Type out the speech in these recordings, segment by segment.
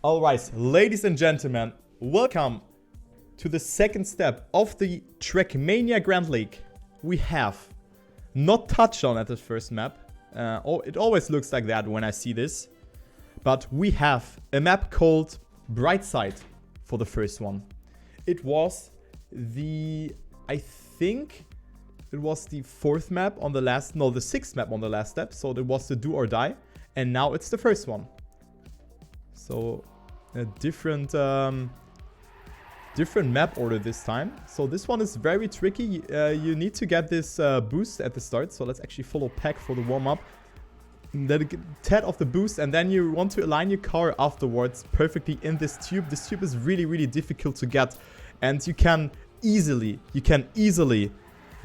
Alright, ladies and gentlemen, welcome to the second step of the Trackmania Grandleague. We have not touchdown at the first map. It always looks like that when I see this. But we have a map called Brightside for the first one. It was I think it was the fourth map on the last, no, the sixth map on the last step. So it was the do or die. And now it's the first one. So a different map order this time. So this one is very tricky. You need to get this boost at the start. So let's actually follow Pack for the warm-up. Then tad of the boost, and then you want to align your car afterwards perfectly in this tube. This tube is really, really difficult to get, and you can easily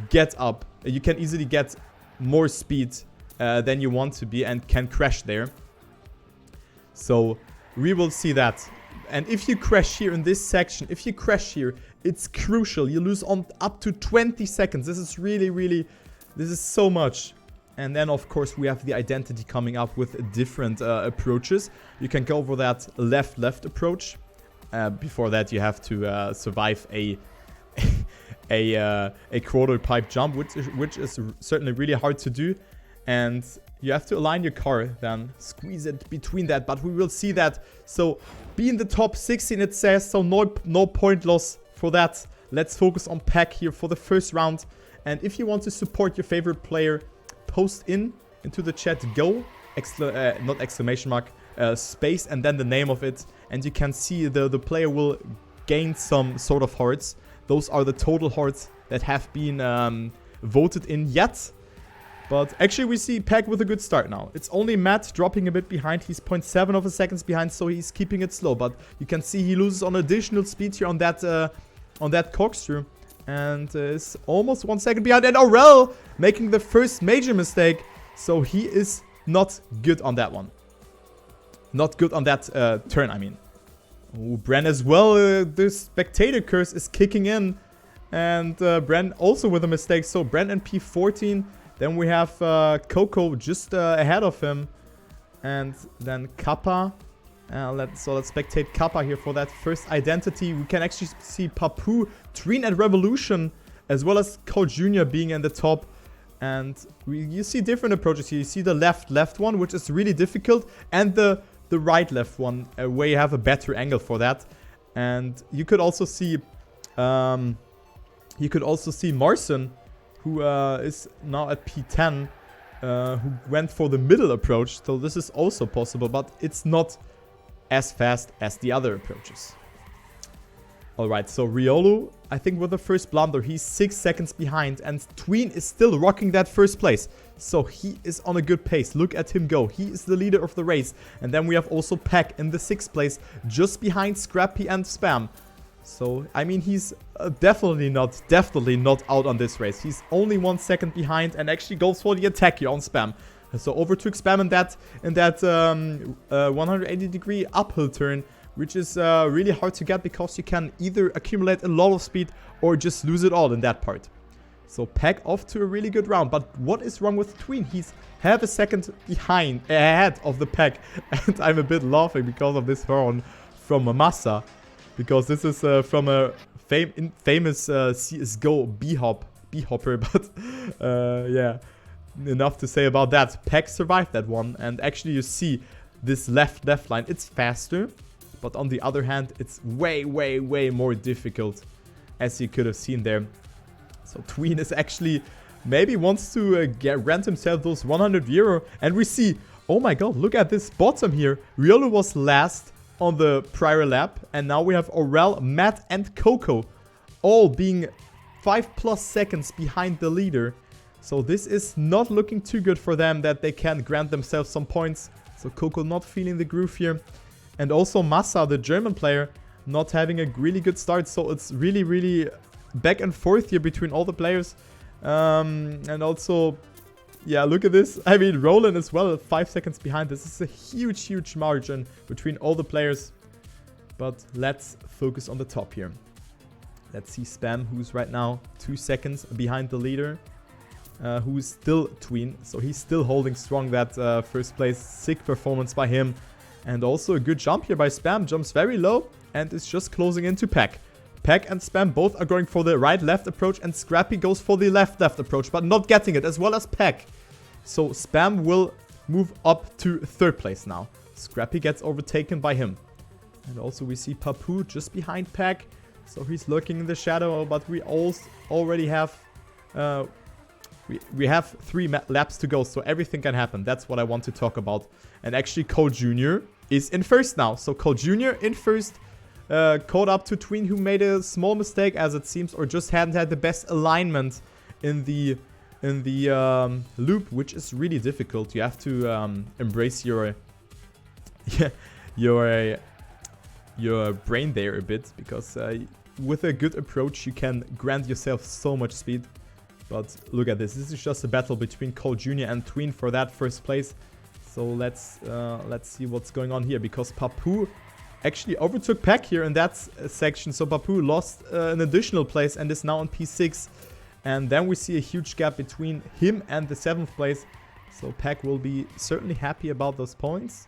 get up. You can easily get more speed than you want to be, and can crash there. So we will see that. And if you crash here in this section, if you crash here, it's crucial. You lose on up to 20 seconds. This is really, this is so much. And then, of course, we have the identity coming up with different approaches. You can go for that left approach. Before that, you have to survive a quarter pipe jump, which is certainly really hard to do. And you have to align your car, then squeeze it between that. But we will see that. So be in the top 16, it says. So no point loss for that. Let's focus on Pack here for the first round. And if you want to support your favorite player, post into the chat go, not exclamation mark, space, and then the name of it. And you can see the player will gain some sort of hearts. Those are the total hearts that have been voted in yet. But actually we see Pack with a good start now. It's only Matt dropping a bit behind. He's 0.7 of a seconds behind, so he's keeping it slow. But you can see he loses on additional speed here on that corkscrew. And is almost 1 second behind. And Aurel making the first major mistake. So he is not good on that one. Not good on that turn, I mean. Oh, Bren as well. The spectator curse is kicking in. And Bren also with a mistake. So Bren and P14. Then we have Coco just ahead of him. And then Kappa. Let's spectate Kappa here for that first identity. We can actually see Papu, Tween, and Revolution, as well as Cole Jr. being in the top. And you see different approaches here. You see the left one, which is really difficult, and the right left one, where you have a better angle for that. And you could also see Marson, who is now at P10, who went for the middle approach. So this is also possible, but it's not as fast as the other approaches. Alright, so Riolu, I think with the first blunder, he's 6 seconds behind, and Tween is still rocking that first place. So he is on a good pace. Look at him go. He is the leader of the race. And then we have also Pack in the 6th place, just behind Scrappy and Spam. So, I mean, he's definitely not out on this race. He's only 1 second behind and actually goes for the attack here on Spam. So overtook Spam in that 180-degree uphill turn, which is really hard to get because you can either accumulate a lot of speed or just lose it all in that part. So Pack off to a really good round. But what is wrong with Tween? He's half a second ahead of the Pack. And I'm a bit laughing because of this horn from Massa. Because this is from a famous CSGO B-hopper. But yeah. Enough to say about that. Pack survived that one, and actually you see this left line, it's faster, but on the other hand it's way more difficult, as you could have seen there. So Tween is actually maybe wants to grant himself those 100 euro, and we see, oh my god, look at this bottom here. Riolu was last on the prior lap, and now we have Aurel, Matt, and Coco all being 5+ seconds behind the leader. So this is not looking too good for them, that they can grant themselves some points. So Coco not feeling the groove here. And also Massa, the German player, not having a really good start. So it's really back and forth here between all the players. And also, yeah, look at this. I mean, Roland as well, 5 seconds behind. This is a huge margin between all the players. But let's focus on the top here. Let's see Spam, who's right now 2 seconds behind the leader. Who's still Tween, so he's still holding strong that first place. Sick performance by him. And also a good jump here by Spam. Jumps very low and is just closing into Pack. Pack and Spam both are going for the right-left approach, and Scrappy goes for the left-left approach, but not getting it, as well as Pack. So Spam will move up to 3rd place now. Scrappy gets overtaken by him. And also we see Papu just behind Pack. So he's lurking in the shadow, but we already have... We have 3 laps to go, so everything can happen. That's what I want to talk about. And actually, Cole Jr. is in 1st now. So Cole Jr. in 1st, caught up to Tween, who made a small mistake, as it seems, or just hadn't had the best alignment in the loop, which is really difficult. You have to embrace your brain there a bit, because with a good approach, you can grant yourself so much speed. But look at this. This is just a battle between Cole Jr. and Tween for that 1st place. So let's see what's going on here, because Papu actually overtook Pack here in that section. So Papu lost an additional place and is now on P6. And then we see a huge gap between him and the 7th place. So Pack will be certainly happy about those points.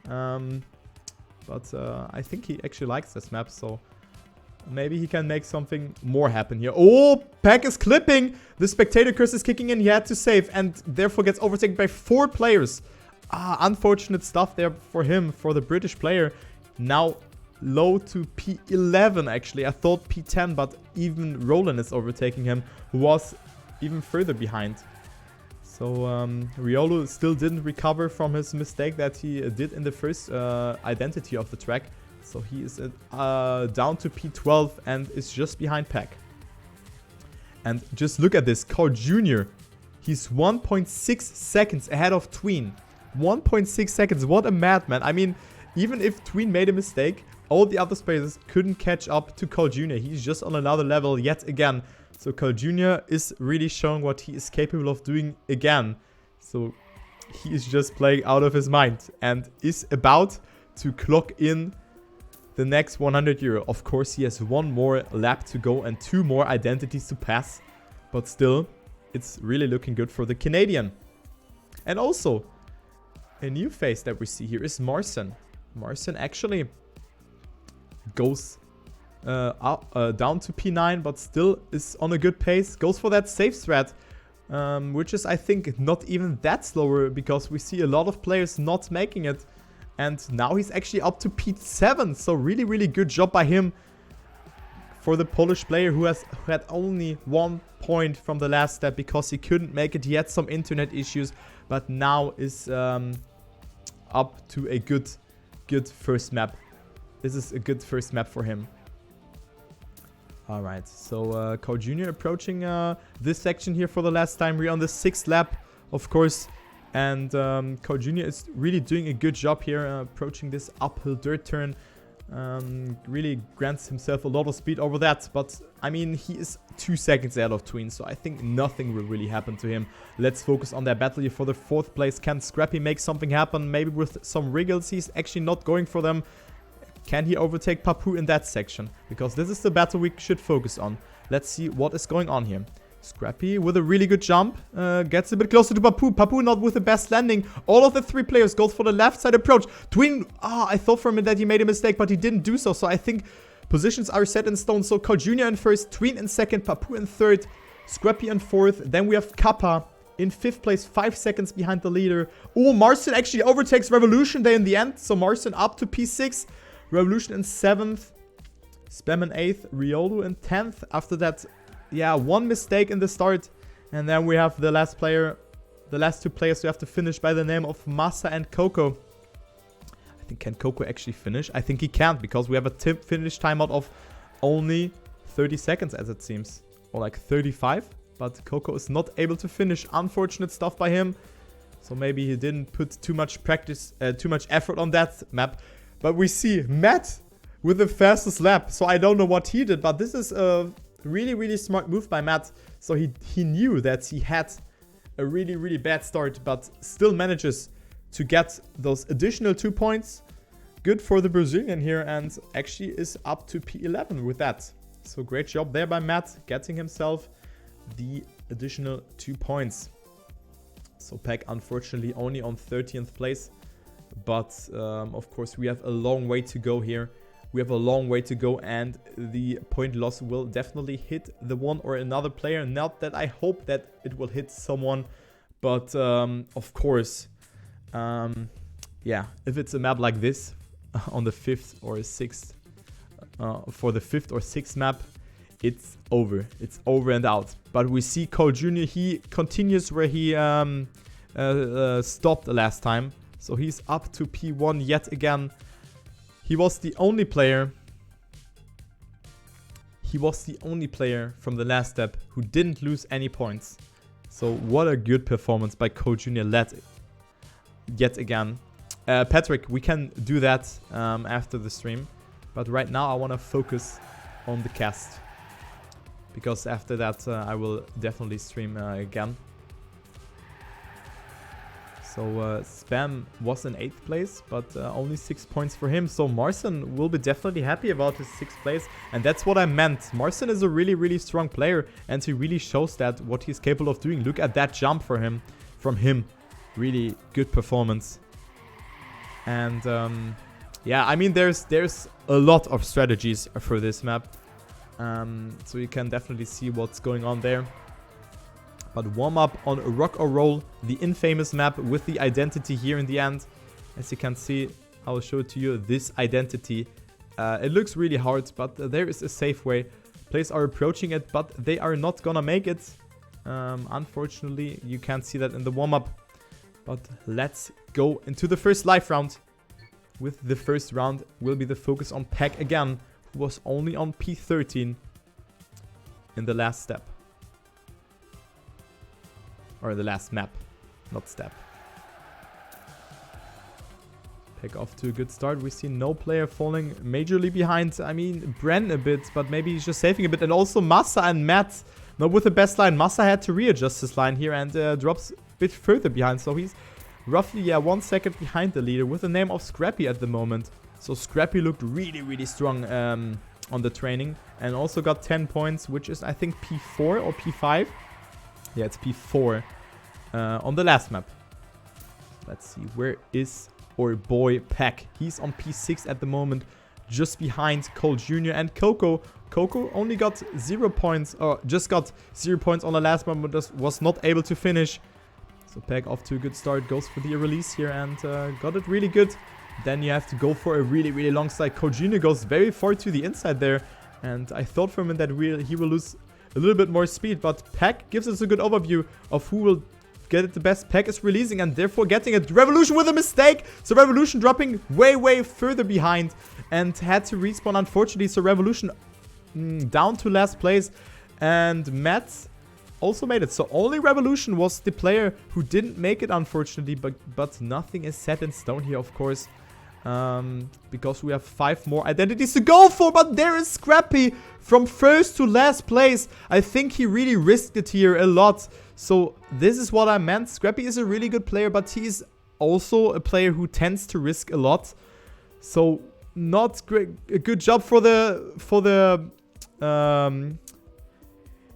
But I think he actually likes this map, so maybe he can make something more happen here. Oh, Pack is clipping. The spectator curse is kicking in. He had to save and therefore gets overtaken by 4 players. Unfortunate stuff there for him, for the British player. Now low to P11 actually. I thought P10, but even Roland is overtaking him, who was even further behind. So Riolu still didn't recover from his mistake that he did in the first identity of the track. So he is down to P12 and is just behind Pack. And just look at this. Cole Jr. He's 1.6 seconds ahead of Tween. 1.6 seconds. What a madman. I mean, even if Tween made a mistake, all the other players couldn't catch up to Cole Jr. He's just on another level yet again. So Cole Jr. is really showing what he is capable of doing again. So he is just playing out of his mind and is about to clock in the next €100. Of course, he has 1 more lap to go and 2 more identities to pass. But still, it's really looking good for the Canadian. And also, a new face that we see here is Marcin. Marcin actually goes down to P9, but still is on a good pace. Goes for that safe strat, which is, I think, not even that slower, because we see a lot of players not making it. And now he's actually up to P7. So really, really good job by him for the Polish player who had only 1 point from the last step because he couldn't make it. He had some internet issues, but now is up to a good first map. This is a good first map for him. Alright, so Cole Jr. approaching this section here for the last time. We're on the 6th lap, of course. And Cole Jr. is really doing a good job here, approaching this uphill dirt turn. Really grants himself a lot of speed over that. But, I mean, he is 2 seconds ahead of Tween, so I think nothing will really happen to him. Let's focus on that battle here for the 4th place. Can Scrappy make something happen? Maybe with some wriggles. He's actually not going for them. Can he overtake Papu in that section? Because this is the battle we should focus on. Let's see what is going on here. Scrappy with a really good jump. Gets a bit closer to Papu. Papu not with the best landing. All of the 3 players go for the left side approach. Tween, I thought for a minute that he made a mistake, but he didn't do so. So I think positions are set in stone. So Cole Jr. in 1st, Tween in 2nd, Papu in 3rd, Scrappy in 4th. Then we have Kappa in 5th place, 5 seconds behind the leader. Oh, Marcin actually overtakes Revolution there in the end. So Marcin up to P6. Revolution in 7th. Spam in 8th. Riolu in 10th. After that, yeah, 1 mistake in the start. And then we have the last player, the last 2 players who have to finish by the name of Masa and Coco. I think, can Coco actually finish? I think he can't, because we have a finish timeout of only 30 seconds, as it seems. Or like 35. But Coco is not able to finish. Unfortunate stuff by him. So maybe he didn't put too much practice, too much effort on that map. But we see Matt with the fastest lap. So I don't know what he did, but this is a really, really smart move by Matt. So he knew that he had a really, really bad start, but still manages to get those additional 2 points. Good for the Brazilian here, and actually is up to P11 with that. So great job there by Matt, getting himself the additional 2 points. So Pack unfortunately only on 30th place. But of course, we have a long way to go here. We have a long way to go, and the point loss will definitely hit the one or another player. Not that I hope that it will hit someone, but of course, yeah, if it's a map like this on the 5th or 6th, for the 5th or 6th map, it's over. It's over and out. But we see Cole Jr., he continues where he stopped the last time. So he's up to P1 yet again. He was the only player. He was the only player from the last step who didn't lose any points. So what a good performance by Cole Jr. Yet again. Patrick, we can do that after the stream. But right now I want to focus on the cast. Because after that I will definitely stream again. So Spam was in 8th place, but only 6 points for him. So Marcin will be definitely happy about his 6th place. And that's what I meant. Marcin is a really, really strong player. And he really shows that what he's capable of doing. Look at that jump for him, from him. Really good performance. And yeah, I mean, there's a lot of strategies for this map. So you can definitely see what's going on there. But warm up on Rock or Roll, the infamous map with the identity here in the end. As you can see, I will show it to you, this identity. It looks really hard, but there is a safe way. Players are approaching it, but they are not gonna make it. Unfortunately, you can't see that in the warm up. But let's go into the first live round. With the first round will be the focus on Peck again, who was only on P13 in the last step. Or the last map, not step. Peck off to a good start. We see no player falling majorly behind. I mean, Bren a bit, but maybe he's just saving a bit. And also Massa and Matt, not with the best line. Massa had to readjust his line here and drops a bit further behind. So he's roughly, yeah, 1 second behind the leader with the name of Scrappy at the moment. So Scrappy looked really, really strong on the training. And also got 10 points, which is, I think, P4 or P5. Yeah, it's P4 on the last map. Let's see, where is our boy Peck? He's on P6 at the moment, just behind Cole Jr. and Coco. Coco only got 0 points, or just got 0 points on the last map, but was not able to finish. So Peck off to a good start, goes for the release here and got it really good. Then you have to go for a really, really long slide. Cole Jr. goes very far to the inside there, and I thought for a minute that he will lose a little bit more speed, but Peck gives us a good overview of who will get it the best. Peck is releasing and therefore getting it. Revolution with a mistake. So Revolution dropping way, way further behind and had to respawn, unfortunately. So Revolution down to last place, and Matt also made it. So only Revolution was the player who didn't make it, unfortunately, but nothing is set in stone here, of course. Because we have 5 more identities to go for, but there is Scrappy from first to last place. I think he really risked it here a lot. So this is what I meant. Scrappy is a really good player, but he is also a player who tends to risk a lot. So not great, a good job for the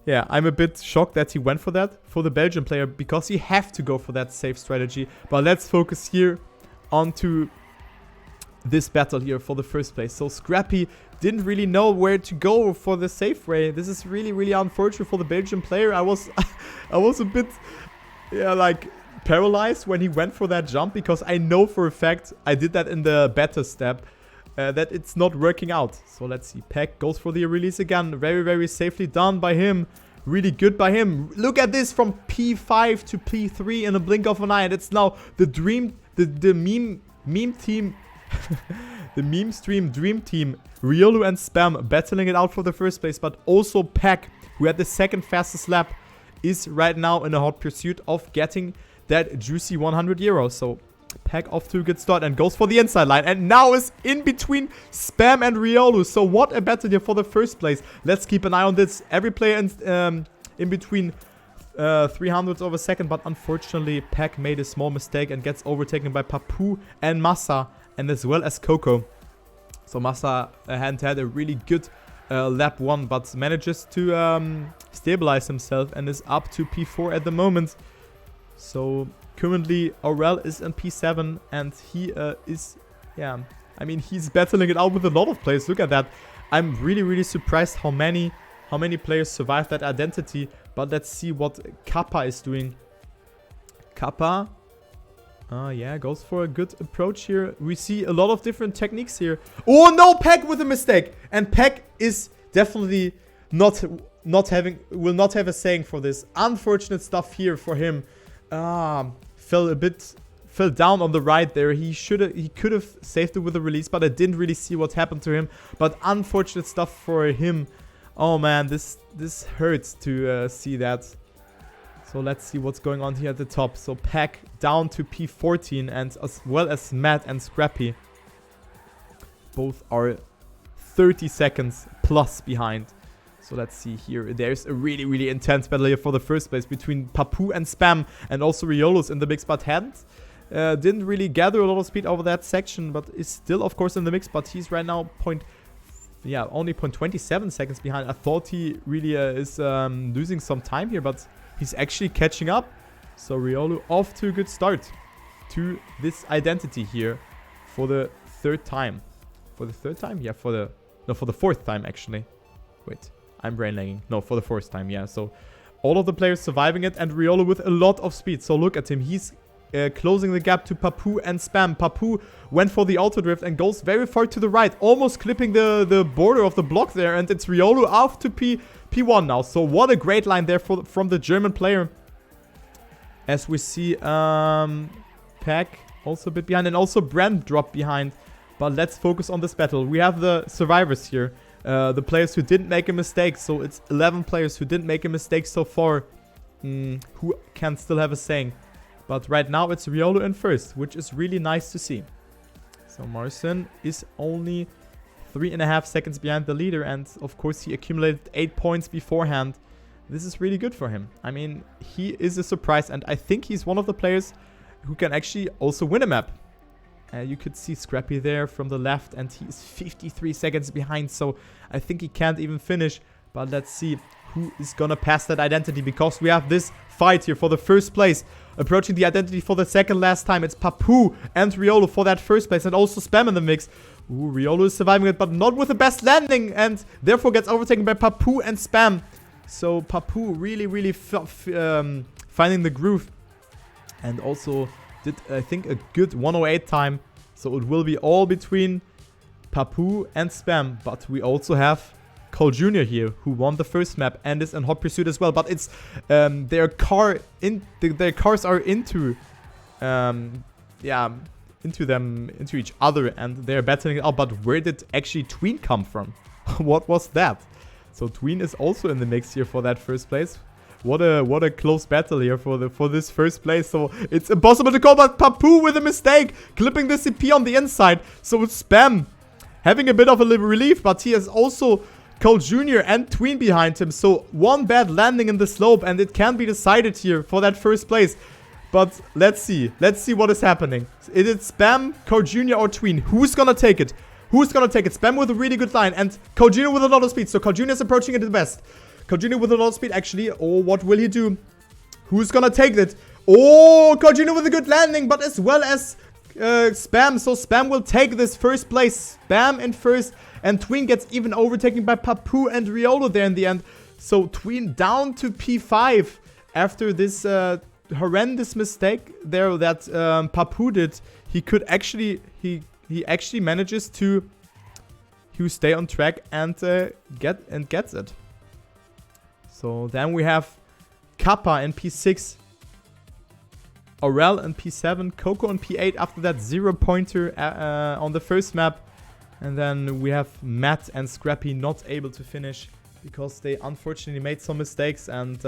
yeah, I'm a bit shocked that he went for that, for the Belgian player, because he have to go for that safe strategy. But let's focus here onto this battle here for the first place. So Scrappy didn't really know where to go for the safe way. This is really, really unfortunate for the Belgian player. I was a bit, yeah, like paralyzed when he went for that jump, because I know for a fact, I did that in the beta step, that it's not working out. So let's see. Peck goes for the release again. Very, very safely done by him. Really good by him. Look at this, from P5 to P3 in a blink of an eye. And it's now the meme team. The meme stream dream team, Riolu and Spam, battling it out for the first place, but also Peck, who had the second fastest lap, is right now in a hot pursuit of getting that juicy 100 euros. So Peck off to a good start and goes for the inside line, and now is in between Spam and Riolu. So what a battle here for the first place. Let's keep an eye on this. Every player in between 300ths of a second, but unfortunately Peck made a small mistake and gets overtaken by Papu and Massa, and as well as Coco. So Massa had a really good lap 1, but manages to stabilize himself and is up to P4 at the moment. So Currently, Aurel is in P7 and he is, yeah, I mean, he's battling it out with a lot of players. Look at that. I'm really surprised how many players survived that identity. But let's see what Kappa is doing. Kappa, yeah, goes for a good approach here. We see a lot of different techniques here. Oh no, Peck with a mistake. And Peck is definitely will not have a saying for this. Unfortunate stuff here for him. Fell down on the right there. He could have saved it with a release, but I didn't really see what happened to him. But unfortunate stuff for him. Oh man, this hurts to see that. So let's see what's going on here at the top. So Pack down to P14, and as well as Matt and Scrappy. Both are 30 seconds plus behind. So let's see here. There's a really intense battle here for the first place between Papu and Spam, and also Riolus in the mix, but didn't really gather a lot of speed over that section, but is still of course in the mix. But he's right now only 0.27 seconds behind. I thought he really is losing some time here, but he's actually catching up. So Riolu off to a good start to this identity here for the third time. For the third time? Yeah, for the fourth time actually. Wait, I'm brain lagging. No, for the fourth time, yeah. So all of the players surviving it, and Riolu with a lot of speed. So look at him. He's closing the gap to Papu and Spam. Papu went for the auto drift and goes very far to the right, almost clipping the border of the block there. And it's Riolu off to P1 now. So what a great line there from the German player. As we see Pack also a bit behind, and also Brand dropped behind. But let's focus on this battle. We have the survivors here. The players who didn't make a mistake. So it's 11 players who didn't make a mistake so far. Who can still have a saying. But right now it's Riolu in first, which is really nice to see. So Marcin is only 3.5 seconds behind the leader. And of course he accumulated 8 points beforehand. This is really good for him. I mean, he is a surprise. And I think he's one of the players who can actually also win a map. You could see Scrappy there from the left, and he is 53 seconds behind, so I think he can't even finish. But let's see who is gonna pass that identity, because we have this fight here for the first place. Approaching the identity for the second last time, it's Papu and Riolu for that first place, and also Spam in the mix. Ooh, Riolu is surviving it, but not with the best landing, and therefore gets overtaken by Papu and Spam. So Papu really finding the groove, and also did, I think, a good 108 time. So it will be all between Papu and Spam. But we also have Cole Jr. here, who won the first map and is in hot pursuit as well. But it's their cars are into each other, and they're battling it out. But where did actually Tween come from? What was that? So Tween is also in the mix here for that first place. What a close battle here for this first place. So it's impossible to call, but Papu with a mistake, clipping the CP on the inside. So it's Spam having a bit of a relief, but he has also Cole Jr. and Tween behind him. So one bad landing in the slope, and it can be decided here for that first place. But let's see what is happening. Is it Spam, Cole Jr. or Tween? Who's gonna take it? Who's gonna take it? Spam with a really good line, and Cole Jr. with a lot of speed. So Cole Jr. is approaching it the best. Cole Jr. with a lot of speed, actually. Oh, what will he do? Who's gonna take it? Oh, Cole Jr. with a good landing, but as well as Spam. So Spam will take this first place. Spam in first, and Tween gets even overtaken by Papu and Riolu there in the end. So Tween down to P5 after this horrendous mistake there that Papu did. He actually manages to stay on track and gets it. So then we have Kappa in P6, Aurel in P7, Coco in P8 after that 0-pointer on the first map. And then we have Matt and Scrappy not able to finish because they unfortunately made some mistakes. And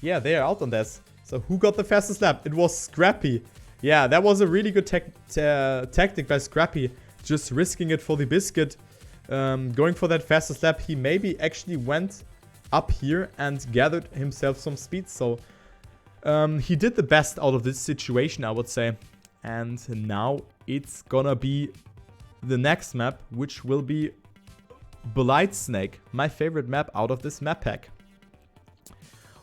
yeah, they are out on this. So who got the fastest lap? It was Scrappy. Yeah, that was a really good tactic by Scrappy. Just risking it for the biscuit. Going for that fastest lap. He maybe actually went up here and gathered himself some speed. So he did the best out of this situation, I would say. And now it's gonna be the next map, which will be Blight Snake, my favorite map out of this map pack.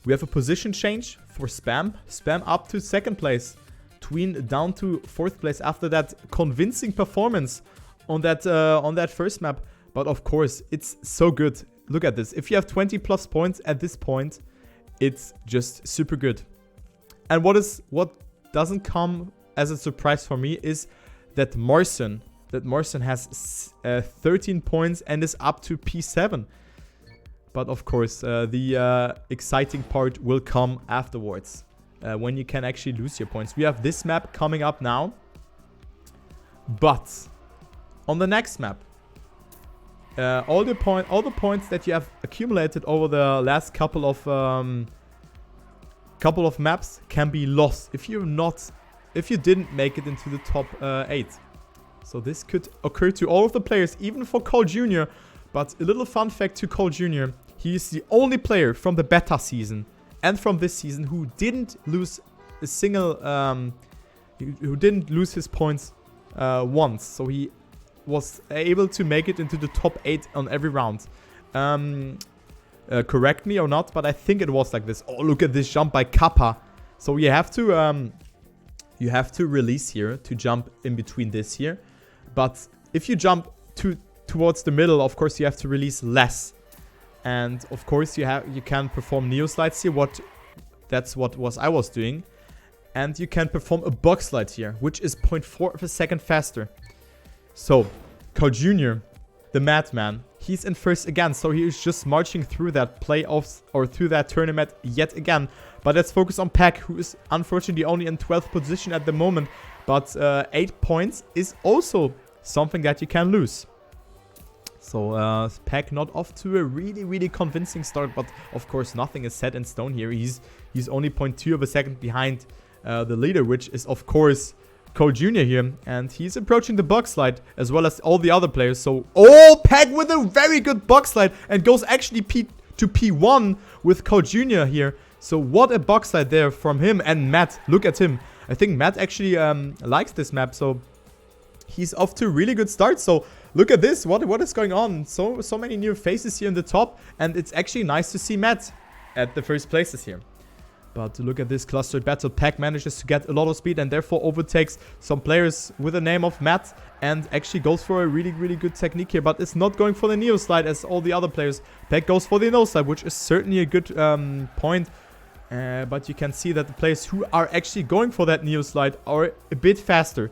We have a position change for Spam. Spam up to 2nd place. Tween down to 4th place after that convincing performance on that first map. But of course, it's so good. Look at this. If you have 20 plus points at this point, it's just super good. And what doesn't come as a surprise for me is that Marson has 13 points and is up to P7. But of course, the exciting part will come afterwards, when you can actually lose your points. We have this map coming up now. But on the next map, all the points that you have accumulated over the last couple of maps can be lost if you didn't make it into the top 8. So this could occur to all of the players, even for Cole Jr. But a little fun fact to Cole Jr. He is the only player from the beta season and from this season who didn't lose a single, who didn't lose his points once. So he was able to make it into the top 8 on every round. Correct me or not, but I think it was like this. Oh, look at this jump by Kappa. So you have to release here to jump in between this here. But if you jump towards the middle, of course you have to release less. And of course you can perform neo slides here. That's what I was doing. And you can perform a box slide here, which is 0.4 of a second faster. So Cole Jr., the madman, he's in first again. So he is just marching through that playoffs or through that tournament yet again. But let's focus on Pack, who is unfortunately only in 12th position at the moment. But 8 points is also something that you can lose. So Pack not off to a really convincing start. But of course nothing is set in stone here. He's only 0.2 of a second behind the leader, which is of course Cole Jr. here. And he's approaching the box slide as well as all the other players. So Pack with a very good box slide and goes actually to P1 with Cole Jr. here. So what a box slide there from him. And Matt, look at him. I think Matt actually likes this map. So he's off to a really good start. So look at this. What is going on? So many new faces here in the top. And it's actually nice to see Matt at the first places here. But look at this clustered battle. Pack manages to get a lot of speed and therefore overtakes some players with the name of Matt. And actually goes for a really good technique here. But it's not going for the neo slide as all the other players. Pack goes for the no slide, which is certainly a good point. But you can see that the players who are actually going for that neo slide are a bit faster.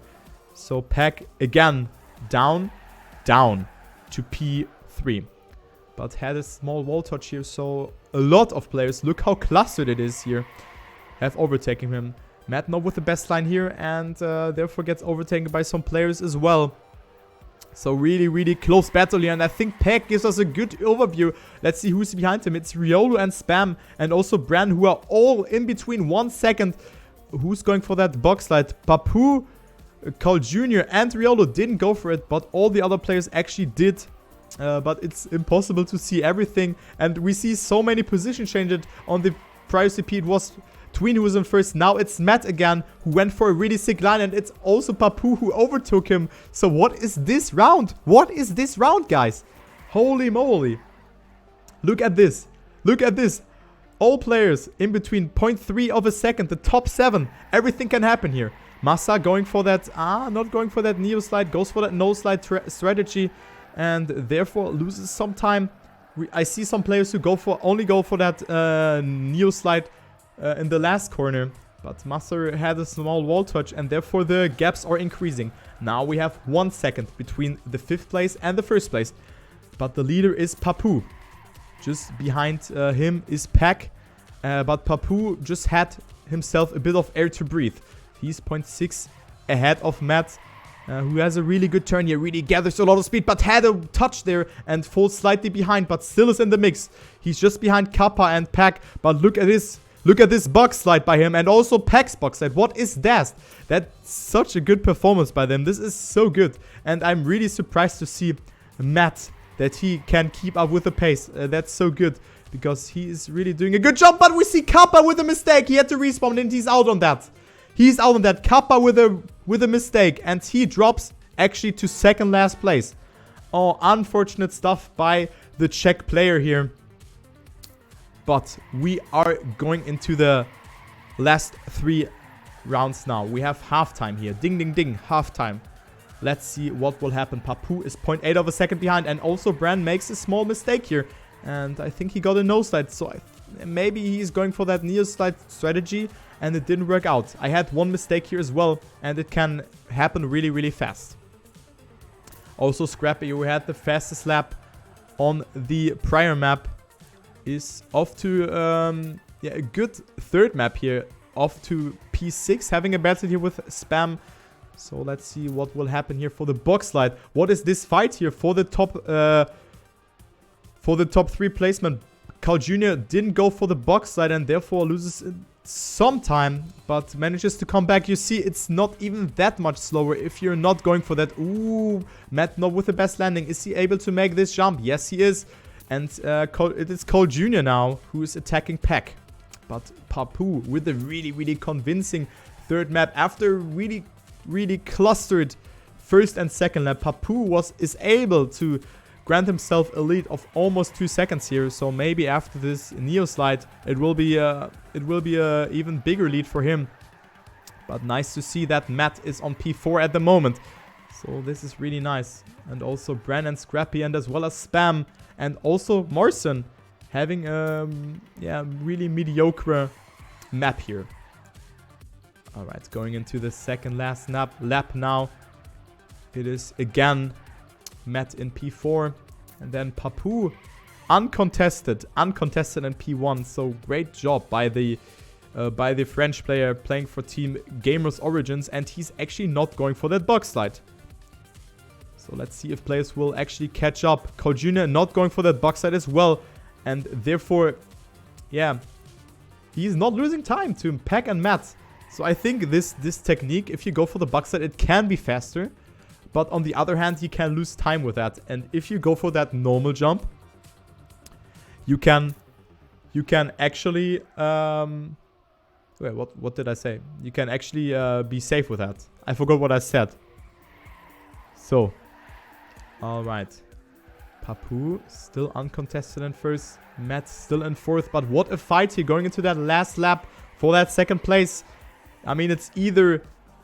So Pack again down to P3. But had a small wall touch here, so a lot of players, look how clustered it is here, have overtaken him. Matt not with the best line here and therefore gets overtaken by some players as well. So really close battle here, and I think Pack gives us a good overview. Let's see who's behind him. It's Riolo and Spam and also Bran, who are all in between 1 second. Who's going for that box slide? Papu, Cole Jr. and Riolo didn't go for it, but all the other players actually did. But it's impossible to see everything, and we see so many position changes. On the prior CP it was Tween who was in first. Now it's Matt again who went for a really sick line, and it's also Papu who overtook him. So what is this round? What is this round, guys? Holy moly. Look at this. Look at this. All players in between 0.3 of a second. The top 7. Everything can happen here. Massa going for that, not going for that neo slide. Goes for that no slide strategy. And therefore loses some time. I see some players who only go for that neo slide in the last corner. But Master had a small wall touch and therefore the gaps are increasing. Now we have 1 second between the 5th place and the 1st place. But the leader is Papu. Just behind him is Pack. But Papu just had himself a bit of air to breathe. He's 0.6 ahead of Matt. Who has a really good turn here, really gathers a lot of speed, but had a touch there and falls slightly behind, but still is in the mix. He's just behind Kappa and Pack, but look at this box slide by him, and also Pack's box slide. What is that? That's such a good performance by them. This is so good, and I'm really surprised to see Matt, that he can keep up with the pace. That's so good, because he is really doing a good job, but we see Kappa with a mistake. He had to respawn, and he's out on that. He's out on that. Kappa with a mistake, and he drops actually to 2nd last place. Oh, unfortunate stuff by the Czech player here. But we are going into the last 3 rounds now. We have halftime here. Ding, ding, ding. Halftime. Let's see what will happen. Papu is 0.8 of a second behind. And also Bran makes a small mistake here. And I think he got a no-slide. So maybe he's going for that neo-slide strategy. And it didn't work out. I had one mistake here as well. And it can happen really, really fast. Also Scrappy, who had the fastest lap on the prior map, is off to a good third map here. Off to P6, having a battle here with Spam. So let's see what will happen here for the box slide. What is this fight here for the top 3 placement? Carl Jr. didn't go for the box slide and therefore loses some time, but manages to come back. You see, it's not even that much slower if you're not going for that. Ooh, Matt not with the best landing. Is he able to make this jump? Yes, he is. And it is Cole Jr. now who is attacking Peck. But Papu with a really, really convincing third map. After really, really clustered first and second lap, Papu is able to grant himself a lead of almost 2 seconds here. So maybe after this Neo slide, it will be a even bigger lead for him. But nice to see that Matt is on P4 at the moment. So this is really nice. And also Bran and Scrappy, and as well as Spam, and also Morrison having really mediocre map here. Alright, going into the second last lap now. It is again Matt in P4, and then Papu uncontested in P1. So great job by the French player playing for Team Gamers Origins, and he's actually not going for that box slide. So let's see if players will actually catch up. Cole Jr. not going for that box slide as well, and therefore, yeah, he's not losing time to Peck and Matt. So I think this technique, if you go for the box slide, it can be faster. But on the other hand, you can lose time with that. And if you go for that normal jump, you can actually wait, what did I say? You can actually be safe with that. I forgot what I said. So, all right. Papu still uncontested in first. Matt still in fourth. But what a fight here going into that last lap for that second place. I mean, it's either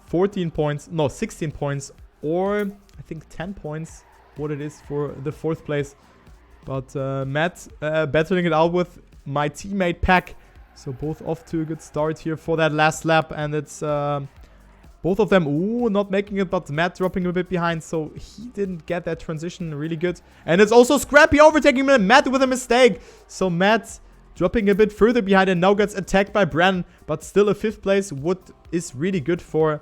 16 points, or I think 10 points, what it is for the fourth place. But Matt battling it out with my teammate Pack. So both off to a good start here for that last lap. And it's both of them, ooh, not making it, but Matt dropping a bit behind. So he didn't get that transition really good. And it's also Scrappy overtaking Matt with a mistake. So Matt dropping a bit further behind and now gets attacked by Bran. But still a fifth place, what is really good for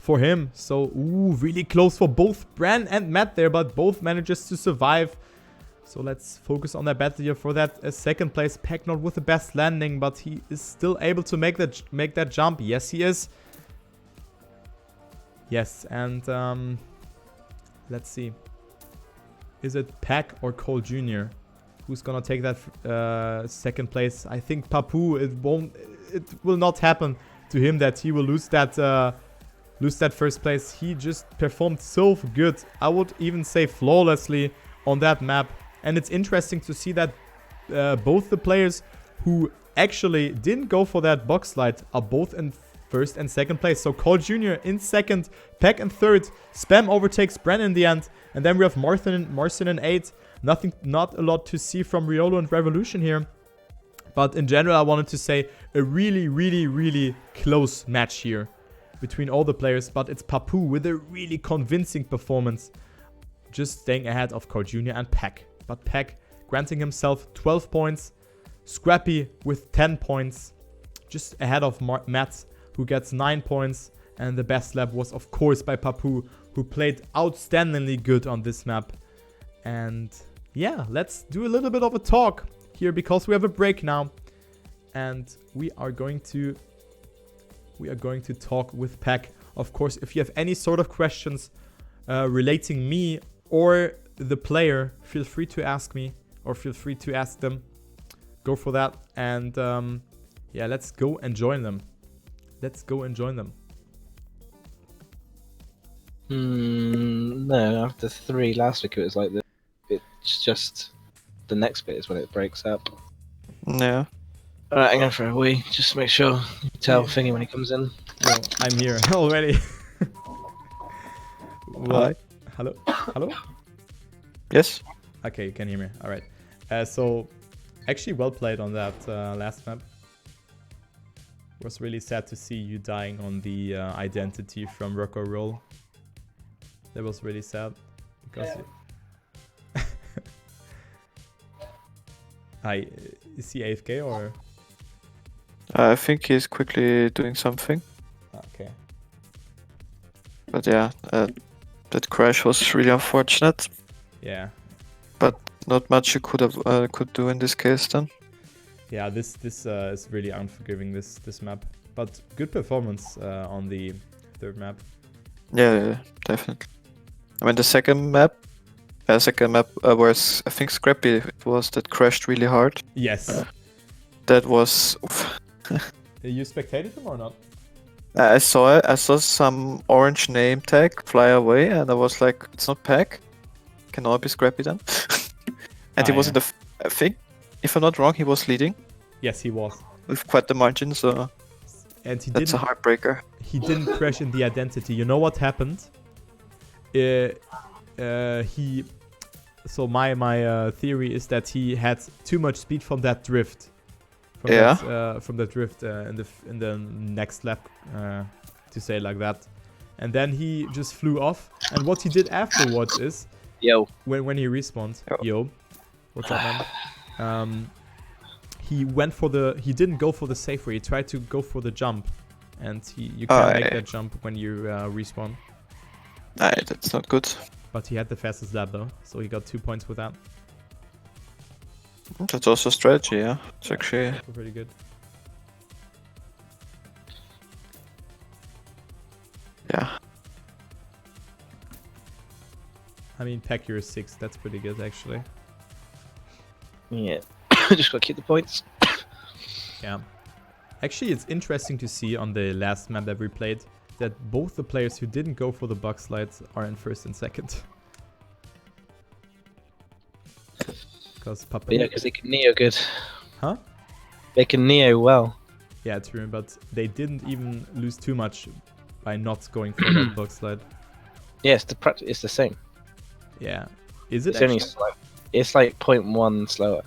him. So, ooh, really close for both Bran and Matt there, but both manages to survive. So let's focus on that battle here for that second place. Peck not with the best landing, but he is still able to make that jump. Yes, he is. Yes, and let's see. Is it Peck or Cole Jr.? Who's gonna take that second place? I think Papu. It will not happen to him that he will lose that first place. He just performed so good. I would even say flawlessly on that map. And it's interesting to see that both the players who actually didn't go for that box slide are both in first and second place. So Cole Jr. in second, Peck in third, Spam overtakes Bran in the end, and then we have Martin in 8th. Not a lot to see from Riolo and Revolution here. But in general, I wanted to say a really, really, really close match here between all the players. But it's Papu with a really convincing performance, just staying ahead of Cole Jr. and Peck. But Peck granting himself 12 points. Scrappy with 10 points. Just ahead of Matt, who gets 9 points. And the best lap was, of course, by Papu, who played outstandingly good on this map. And yeah, let's do a little bit of a talk here, because we have a break now. And we are going to talk with Peck. Of course, if you have any sort of questions relating me or the player, feel free to ask me, or feel free to ask them. Go for that. And yeah, let's go and join them. No, after 3 last week it was like this. It's just the next bit is when it breaks up. Yeah. Alright, I'm going for a wee. Just make sure you tell Yeah. Thingy when he comes in. Well, I'm here already. Well, Hi. hello? Hello? Yes? Okay, you can hear me. Alright. So, actually well played on that last map. It was really sad to see you dying on the identity from Rock or Roll. That was really sad. Because is he AFK or? I think he's quickly doing something. Okay. But yeah, that crash was really unfortunate. Yeah. But not much you could do in this case then. Yeah, this is really unforgiving, this map. But good performance on the third map. Yeah, definitely. I mean the second map was, I think, Scrappy it was, that crashed really hard. Yes. That was oof. You spectated him or not? I saw it. I saw some orange name tag fly away, and I was like, "It's not Pack. Can all be Scrappy then?" And he was yeah. in the. I think, if I'm not wrong, he was leading Yes, he was. with quite the margin. So And he that's a didn't. heartbreaker. He didn't crash in the identity. You know what happened? He. So my theory is that he had too much speed from that drift. From that drift in the next lap, to say it like that, and then he just flew off. And what he did afterwards is, when he respawned, what's up, man? He didn't go for the safe way. He tried to go for the jump, and you can't make that jump when you respawn. That's not good. But he had the fastest lap though, so he got 2 points with that. That's also strategy, yeah. It's actually pretty good. Yeah. I mean, Pack, you're 6. That's pretty good, actually. Yeah. Just gotta keep the points. Yeah. Actually, it's interesting to see on the last map that we played that both the players who didn't go for the bug slides are in first and second. Because Papa. Yeah, because they can Neo good. Huh? They can Neo well. Yeah, true, but they didn't even lose too much by not going for that bug slide. Yes, it's the same. Yeah. Is it It's only actually? slow. It's like 0.1 slower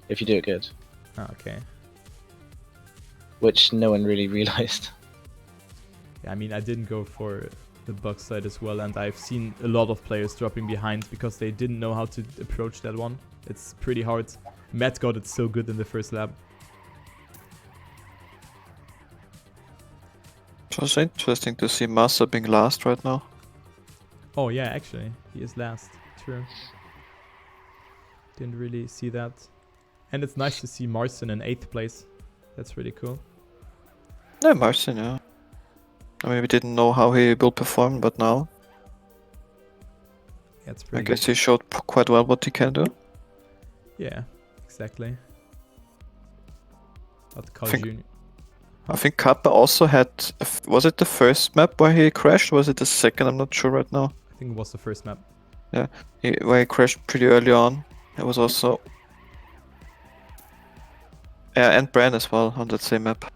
if you do it good. Oh, okay. Which no one really realized. Yeah, I mean, I didn't go for the bug slide as well, and I've seen a lot of players dropping behind because they didn't know how to approach that one. It's pretty hard. Matt got it so good in the first lap. it was interesting to see Massa being last right now. Oh yeah, actually, he is last. True. Didn't really see that. And it's nice to see Marcin in 8th place. That's really cool. Yeah, Marcin, yeah. I mean, we didn't know how he will perform, but now That's I pretty guess good. he showed quite well what he can do. Yeah, exactly. But Carl Think- Jr. I think Kappa also had. Was it the first map where he crashed? Was it the second? I'm not sure right now. I think it was the first map. Where he crashed pretty early on. It was also. Yeah, and Bran as well on that same map.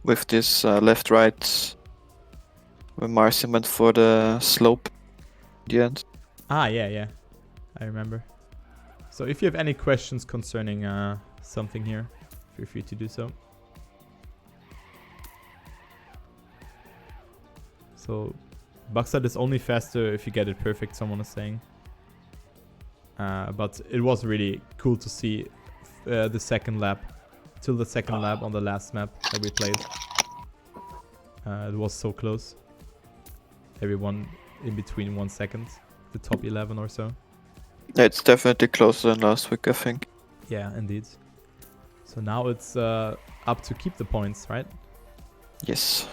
With this left-right. When Marcin went for the slope in the end. Ah, yeah. I remember. So if you have any questions concerning something here, feel free to do so. So, Buxad is only faster if you get it perfect, someone is saying. But it was really cool to see the second lap. Till the second lap on the last map that we played. It was so close. Everyone in between 1 second. The top 11 or so. Yeah, it's definitely closer than last week, I think. Yeah, indeed. So now it's up to keep the points, right? Yes.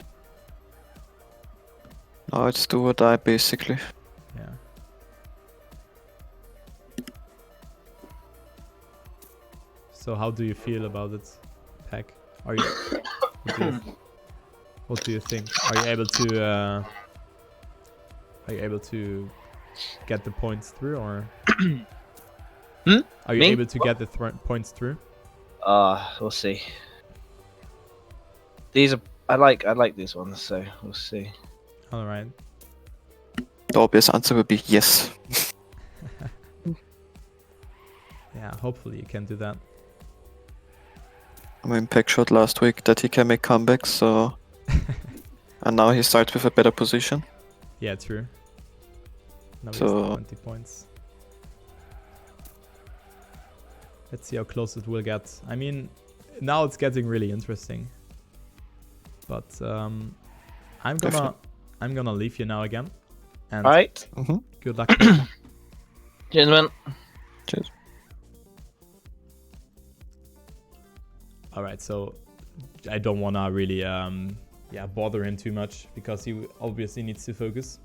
Now it's do or die, basically. Yeah. So how do you feel about it, Pack? Are you? What do you think? Are you able to get the points through, or are you Me? able to get the points through? We'll see. These are I like these ones, so we'll see. All right. The obvious answer would be yes. Yeah, hopefully you can do that. I mean, Peck showed last week that he can make comebacks, so... and now he starts with a better position. Yeah, true. Now So- he has 20 points. Let's see how close it will get. I mean, now it's getting really interesting. But I'm gonna leave you now again. And All right, Mm-hmm. good luck. gentlemen. Cheers. All right, so I don't wanna really bother him too much because he obviously needs to focus.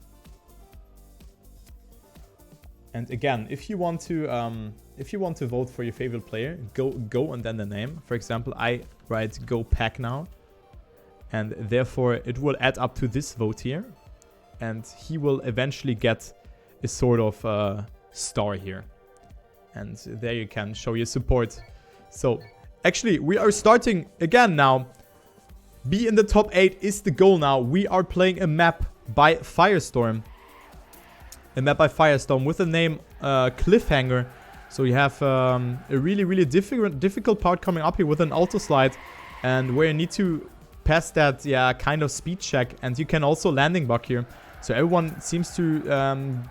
And again, if you want to vote for your favorite player, go and then the name. For example, I write Go Pack now, and therefore it will add up to this vote here, and he will eventually get a sort of star here, and there you can show your support. So actually, we are starting again now. Be in the top 8 is the goal now. We are playing a map by Firestorm. A map by Firestorm with the name Cliffhanger. So you have a really difficult part coming up here with an auto slide, and where you need to pass that kind of speed check, and you can also landing bug here. So everyone seems to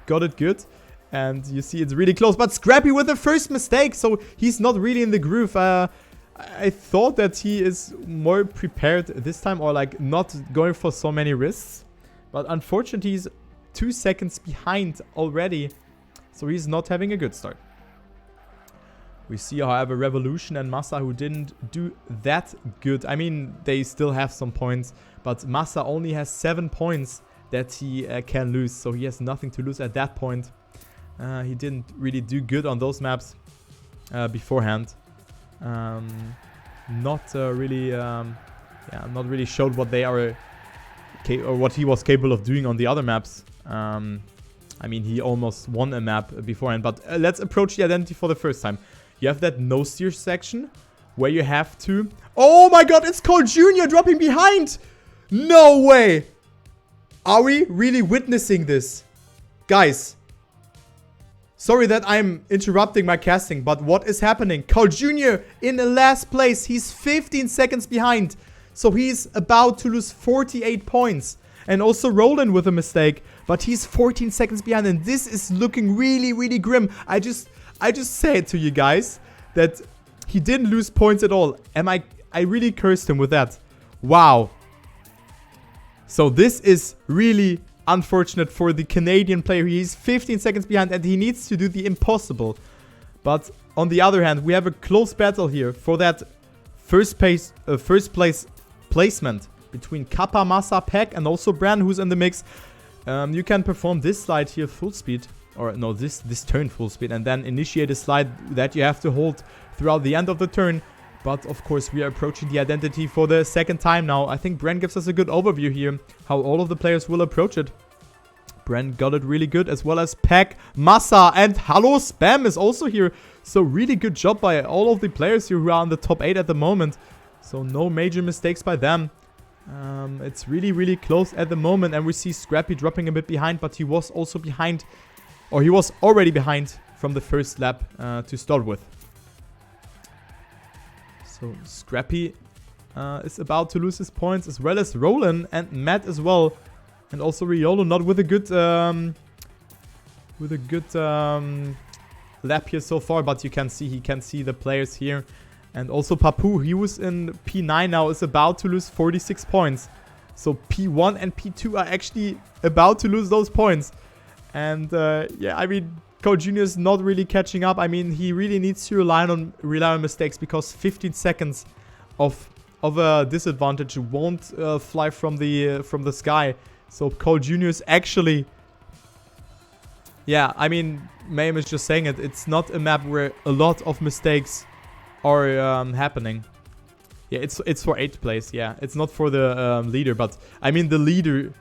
got it good, and you see it's really close. But Scrappy with the first mistake, so he's not really in the groove. I thought that he is more prepared this time, or like not going for so many risks, but unfortunately he's 2 seconds behind already, so he's not having a good start. We see, however, Revolution and Massa, who didn't do that good. I mean, they still have some points, but Massa only has 7 points that he can lose, so he has nothing to lose at that point. He didn't really do good on those maps beforehand. Not really showed what they are or what he was capable of doing on the other maps. I mean, he almost won a map beforehand, but let's approach the identity for the first time. You have that no steer section where you have to... Oh my god, it's Cole Jr. dropping behind! No way! Are we really witnessing this? Guys. Sorry that I'm interrupting my casting, but what is happening? Cole Jr. in the last place. He's 15 seconds behind. So he's about to lose 48 points. And also Roland with a mistake. But he's 14 seconds behind. And this is looking really grim. I just say it to you guys that he didn't lose points at all. I really cursed him with that. Wow. So this is really unfortunate for the Canadian player. He's 15 seconds behind and he needs to do the impossible. But on the other hand, we have a close battle here for that first place placement between Kappa, Massa, Peck, and also Bran, who's in the mix. You can perform this slide here full speed, or no, this turn full speed, and then initiate a slide that you have to hold throughout the end of the turn. But of course, we are approaching the identity for the second time now. I think Bran gives us a good overview here, how all of the players will approach it. Bran got it really good, as well as Peck, Massa, and Hello Spam is also here. So really good job by all of the players here who are in the top 8 at the moment. So no major mistakes by them. It's really close at the moment, and we see Scrappy dropping a bit behind, but he was also behind, or he was already behind from the first lap to start with. So Scrappy is about to lose his points, as well as Roland and Matt as well, and also Riolo not with a good lap here so far, but he can see the players here. And also Papu, he was in P9 now, is about to lose 46 points. So P1 and P2 are actually about to lose those points. And yeah, I mean, Cole Jr. is not really catching up. I mean, he really needs to rely on mistakes, because 15 seconds of a disadvantage won't fly from the sky. So Cole Jr. is actually... Yeah, I mean, Mayhem is just saying it. It's not a map where a lot of mistakes are happening. Yeah, it's for 8th place. Yeah, it's not for the leader, but I mean the leader.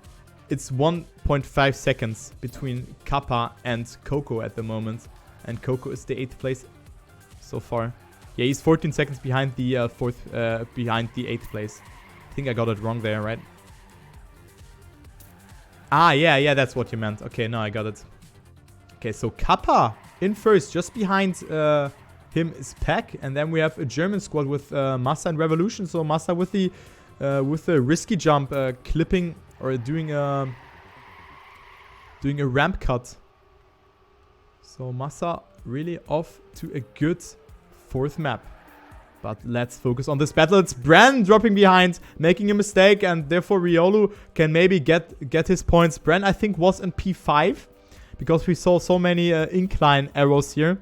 It's 1.5 seconds between Kappa and Coco at the moment, and Coco is the 8th place so far. Yeah, he's 14 seconds behind the behind the 8th place. I think I got it wrong there, right? Ah, yeah, that's what you meant. Okay, no, I got it. Okay, so Kappa in first, just behind him is Peck, and then we have a German squad with Massa and Revolution. So Massa with the risky jump, clipping or doing a ramp cut. So Massa really off to a good 4th map. But let's focus on this battle. It's Bran dropping behind, making a mistake, and therefore Riolu can maybe get his points. Bran, I think, was in P5 because we saw so many incline arrows here.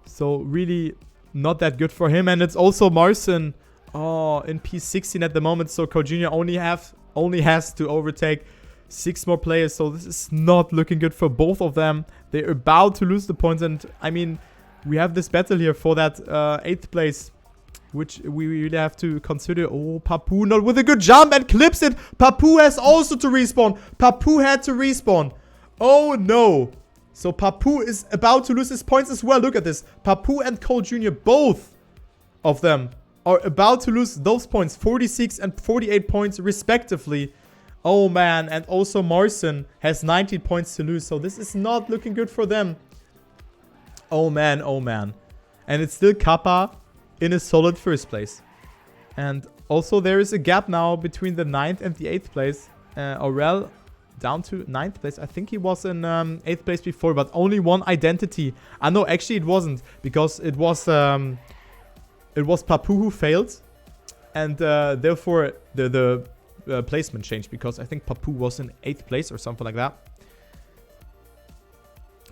So really not that good for him. And it's also Marcin in P16 at the moment. So Code Jr. only has to overtake 6 more players. So this is not looking good for both of them. They're about to lose the points. And I mean, we have this battle here for that 8th place, which we really have to consider. Oh, Papu not with a good jump and clips it. Papu has also to respawn. Papu had to respawn. Oh no. So Papu is about to lose his points as well. Look at this. Papu and Cole Jr., both of them are about to lose those points. 46 and 48 points respectively. Oh man. And also Marcin has 19 points to lose. So this is not looking good for them. Oh man, oh man. And it's still Kappa in a solid 1st place. And also there is a gap now between the 9th and the 8th place. Aurel down to 9th place. I think he was in 8th place before, but only one identity. No, actually it wasn't, because it was Papu who failed, and therefore the placement changed, because I think Papu was in 8th place or something like that.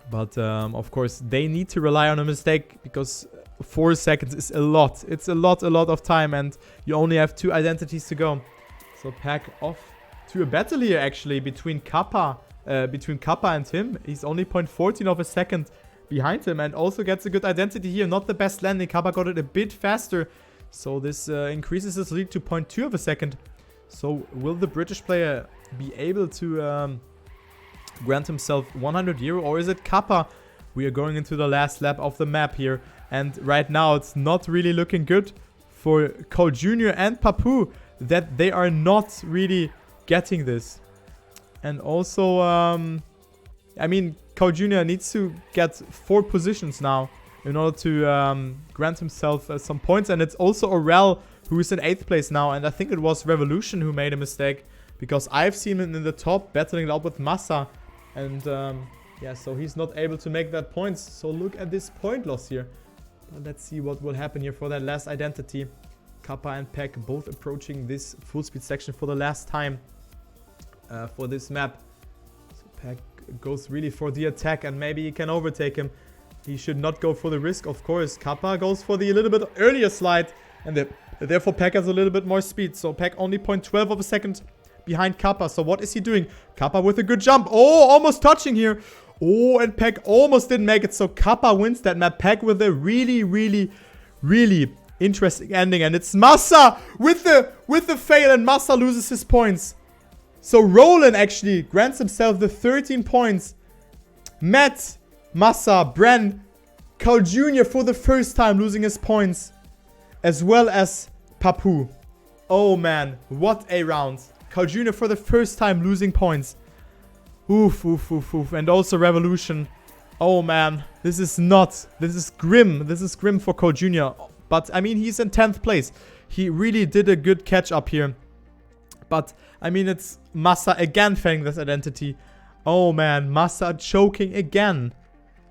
But of course they need to rely on a mistake, because 4 seconds is a lot. It's a lot of time, and you only have 2 identities to go. So Pack off to a battle here actually between Kappa and him. He's only 0.14 of a second behind him, and also gets a good identity here. Not the best landing. Kappa got it a bit faster, so this increases his lead to 0.2 of a second. So will the British player be able to grant himself 100 euro, or is it Kappa? We are going into the last lap of the map here, and right now it's not really looking good for Cole Jr. and Papu, that they are not really getting this. And also I mean, Cole Jr. needs to get 4 positions now in order to grant himself some points. And it's also Aurel who is in 8th place now, and I think it was Revolution who made a mistake, because I've seen him in the top battling it out with Massa, and yeah, so he's not able to make that points. So look at this point loss here. But let's see what will happen here for that last identity. Kappa and Peck both approaching this full speed section for the last time for this map. So Peck goes really for the attack, and maybe he can overtake him. He should not go for the risk, of course. Kappa goes for the a little bit earlier slide, and therefore Peck has a little bit more speed. So Peck only 0.12 of a second behind Kappa. So what is he doing? Kappa with a good jump. Oh, almost touching here. Oh, and Peck almost didn't make it. So Kappa wins that map. Peck with a really interesting ending. And it's Massa with the fail, and Massa loses his points. So Roland actually grants himself the 13 points. Matt, Massa, Bren, Cole Jr. for the first time losing his points, as well as Papu. Oh man, what a round. Cole Jr. for the first time losing points. Oof. And also Revolution. Oh man, this is grim. This is grim for Cole Jr. But I mean, he's in 10th place. He really did a good catch up here. But I mean, it's Massa again failing this identity. Oh man, Massa choking again.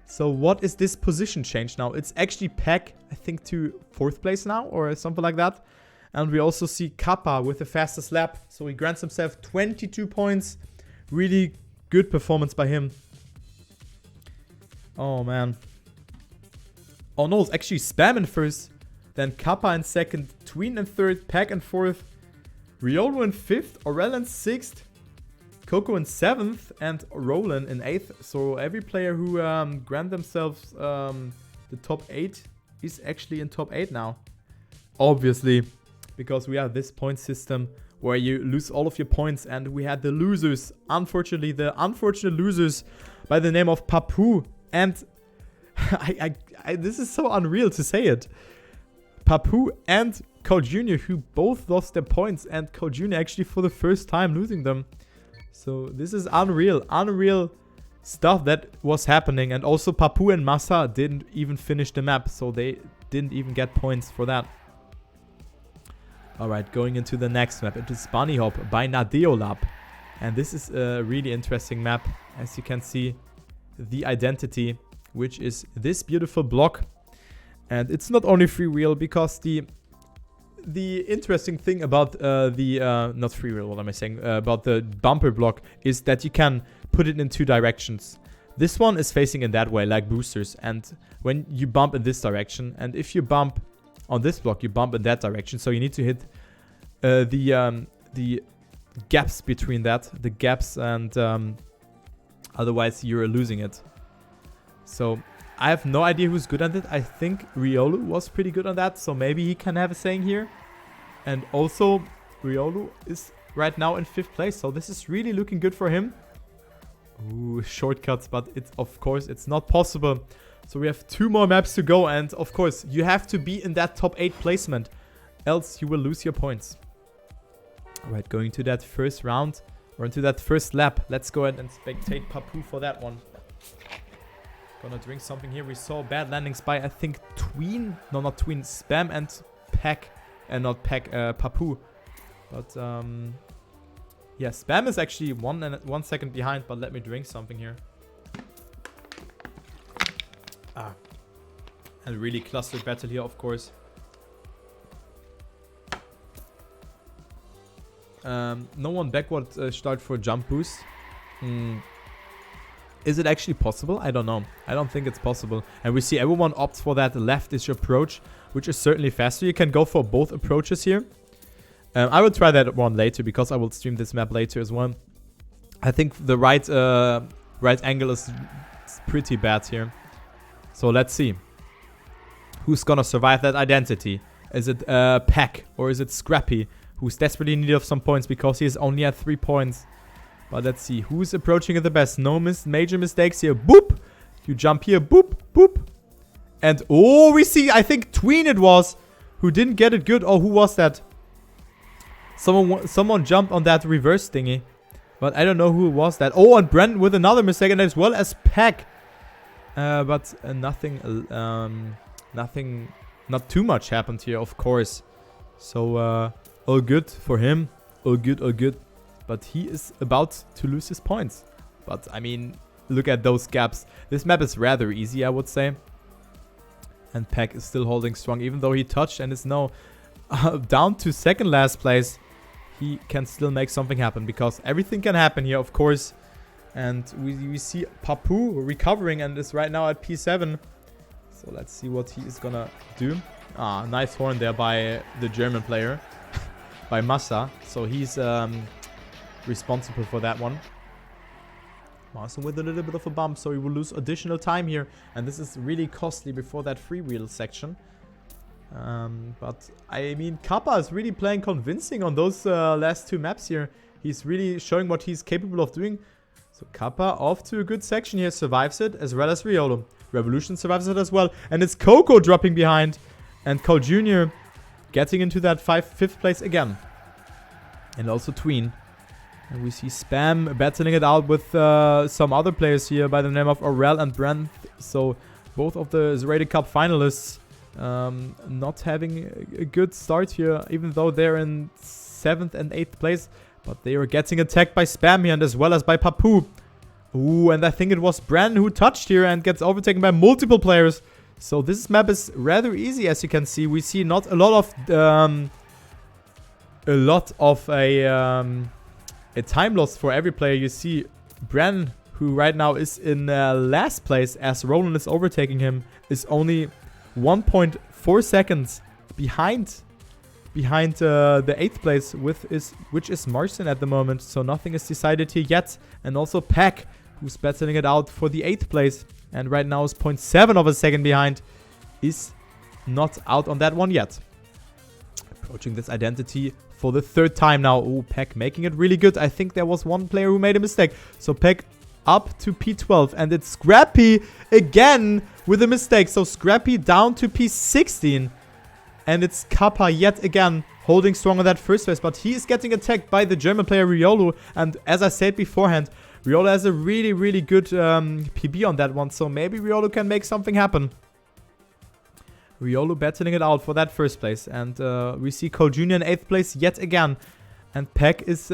So what is this position change now? It's actually Peck, I think, to 4th place now, or something like that. And we also see Kappa with the fastest lap. So he grants himself 22 points. Really good performance by him. Oh man. Oh no, it's actually Spam in 1st. Then Kappa in 2nd. Tween in 3rd. Peck in 4th. Riolo in 5th. Aurel in 6th. Coco in 7th. And Roland in 8th. So every player who grant themselves the top 8 is actually in top 8 now. Obviously. Because we have this point system where you lose all of your points. And we had the losers. Unfortunately, the unfortunate losers by the name of Papu. And this is so unreal to say it. Papu and Cole Jr., who both lost their points, and Cole Jr. actually for the first time losing them. So this is unreal stuff that was happening. And also Papu and Massa didn't even finish the map, so they didn't even get points for that. Alright, going into the next map, into Bunny Hop by Nadeolab. And this is a really interesting map, as you can see. The identity, which is this beautiful block. And it's not only freewheel, because the interesting thing about not freewheel, what am I saying? About the bumper block is that you can put it in two directions. This one is facing in that way, like boosters. And when you bump in this direction, and if you bump on this block, you bump in that direction. So you need to hit the gaps between that, the gaps, and otherwise you're losing it. So I have no idea who's good at it. I think Riolu was pretty good on that, so maybe he can have a saying here. And also, Riolu is right now in 5th place, so this is really looking good for him. Ooh, shortcuts, but of course it's not possible. So we have 2 more maps to go, and of course you have to be in that top 8 placement, else you will lose your points. Alright, going to that first round, or into that first lap. Let's go ahead and spectate Papu for that one. Gonna drink something here. We saw bad landings by, I think, Tween. No, not Tween. Spam and Pack. And not Pack, Papu. But, yeah, Spam is actually 1 second behind, but let me drink something here. And really clustered battle here, of course. No one backward start for jump boost. Is it actually possible? I don't know. I don't think it's possible. And we see everyone opts for that leftish approach, which is certainly faster. You can go for both approaches here. I will try that one later, because I will stream this map later as well. I think the right angle is pretty bad here. So let's see. Who's gonna survive that identity? Is it Pack or is it Scrappy, who's desperately in need of some points because he is only at 3 points? But let's see. Who's approaching it the best? No major mistakes here. Boop! You jump here. Boop! Boop! And, oh, we see, I think Tween it was, who didn't get it good. Oh, who was that? Someone jumped on that reverse thingy. But I don't know who it was that. Oh, and Brent with another mistake, and as well as Pack. But nothing, not too much happened here, of course. So, all good for him. All good, all good. But he is about to lose his points. But, I mean, look at those gaps. This map is rather easy, I would say. And Pack is still holding strong, even though he touched and is now down to second last place. He can still make something happen, because everything can happen here, of course. And we see Papu recovering and is right now at P7. So let's see what he is gonna do. Ah, nice horn there by the German player. By Massa. So he's responsible for that one. Massa with a little bit of a bump, so he will lose additional time here. And this is really costly before that freewheel section. But I mean, Kappa is really playing convincing on those last 2 maps here. He's really showing what he's capable of doing. So Kappa off to a good section here, survives it, as well as Riolu. Revolution survives it as well. And it's Coco dropping behind. And Cole Jr. getting into that 5th place again. And also Tween. And we see Spam battling it out with some other players here by the name of Aurel and Brent. So both of the Zerated Cup finalists not having a good start here, even though they're in 7th and 8th place. But they are getting attacked by Spam here, and as well as by Papu. Ooh, and I think it was Bran who touched here and gets overtaken by multiple players. So this map is rather easy, as you can see. We see not a lot of a time loss for every player. You see Bran, who right now is in last place as Roland is overtaking him, is only 1.4 seconds behind the 8th place, which is Marston at the moment. So nothing is decided here yet. And also Pack, who's battling it out for the 8th place, and right now is 0.7 of a second behind, is not out on that one yet. Approaching this identity for the 3rd time now. Oh, Pack making it really good. I think there was one player who made a mistake. So Pack up to P12, and it's Scrappy again with a mistake. So Scrappy down to P16. And it's Kappa yet again holding strong on that first place. But he is getting attacked by the German player Riolu. And as I said beforehand, Riolu has a really, really good PB on that one. So maybe Riolu can make something happen. Riolu battling it out for that first place. And we see Cole Jr. in 8th place yet again. And Peck is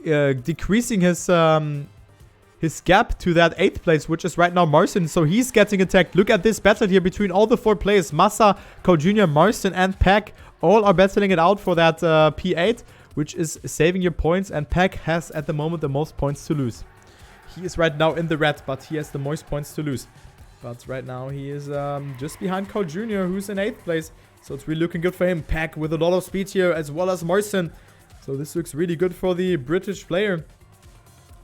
decreasing his gap to that 8th place, which is right now Marston. So he's getting attacked. Look at this battle here between all the 4 players. Massa, Cole Jr., Marston, and Peck all are battling it out for that P8, which is saving your points. And Peck has at the moment the most points to lose. He is right now in the red, but he has the most points to lose. But right now he is just behind Cole Jr., who's in 8th place. So it's really looking good for him. Peck with a lot of speed here, as well as Marston. So this looks really good for the British player.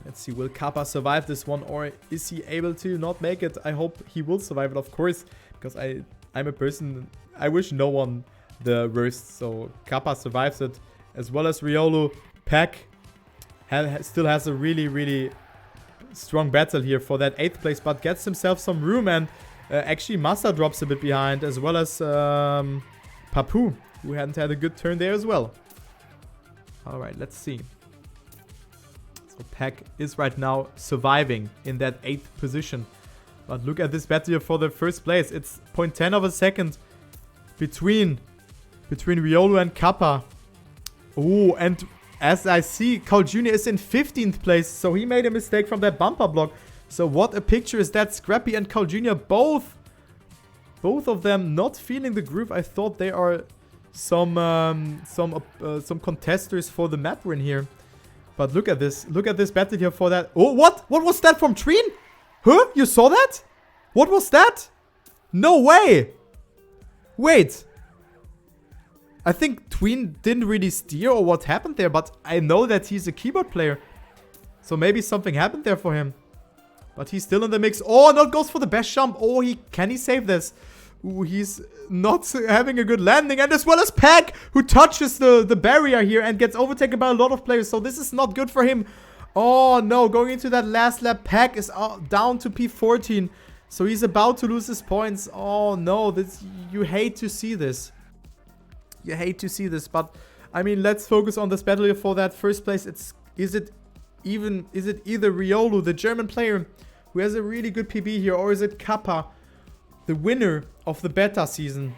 Let's see, will Kappa survive this one, or is he able to not make it? I hope he will survive it, of course, because I'm a person, I wish no one the worst. So Kappa survives it, as well as Riolu. Peck still has a really, really strong battle here for that 8th place, but gets himself some room. And actually Massa drops a bit behind, as well as Papu, who hadn't had a good turn there as well. Alright, let's see. So Peck is right now surviving in that 8th position. But look at this battle here for the first place. It's 0.10 of a second between Riolu and Kappa. Oh, and as I see, Cole Jr. is in 15th place. So he made a mistake from that bumper block. So what a picture is that. Scrappy and Cole Jr. both of them not feeling the groove. I thought they are some contesters for the map win here. But look at this. Look at this battle here for that. Oh, what? What was that from Tween? Huh? You saw that? What was that? No way. Wait. I think Tween didn't really steer, or what happened there. But I know that he's a keyboard player. So maybe something happened there for him. But he's still in the mix. Oh, not goes for the best jump. Oh, can he save this? Ooh, he's not having a good landing. And as well as Peck, who touches the barrier here and gets overtaken by a lot of players. So this is not good for him. Oh no, going into that last lap, Peck is down to P14. So he's about to lose his points. Oh no, you hate to see this. You hate to see this. But I mean, let's focus on this battle here for that first place. Is it either Riolu, the German player, who has a really good PB here, or is it Kappa, the winner of the beta season?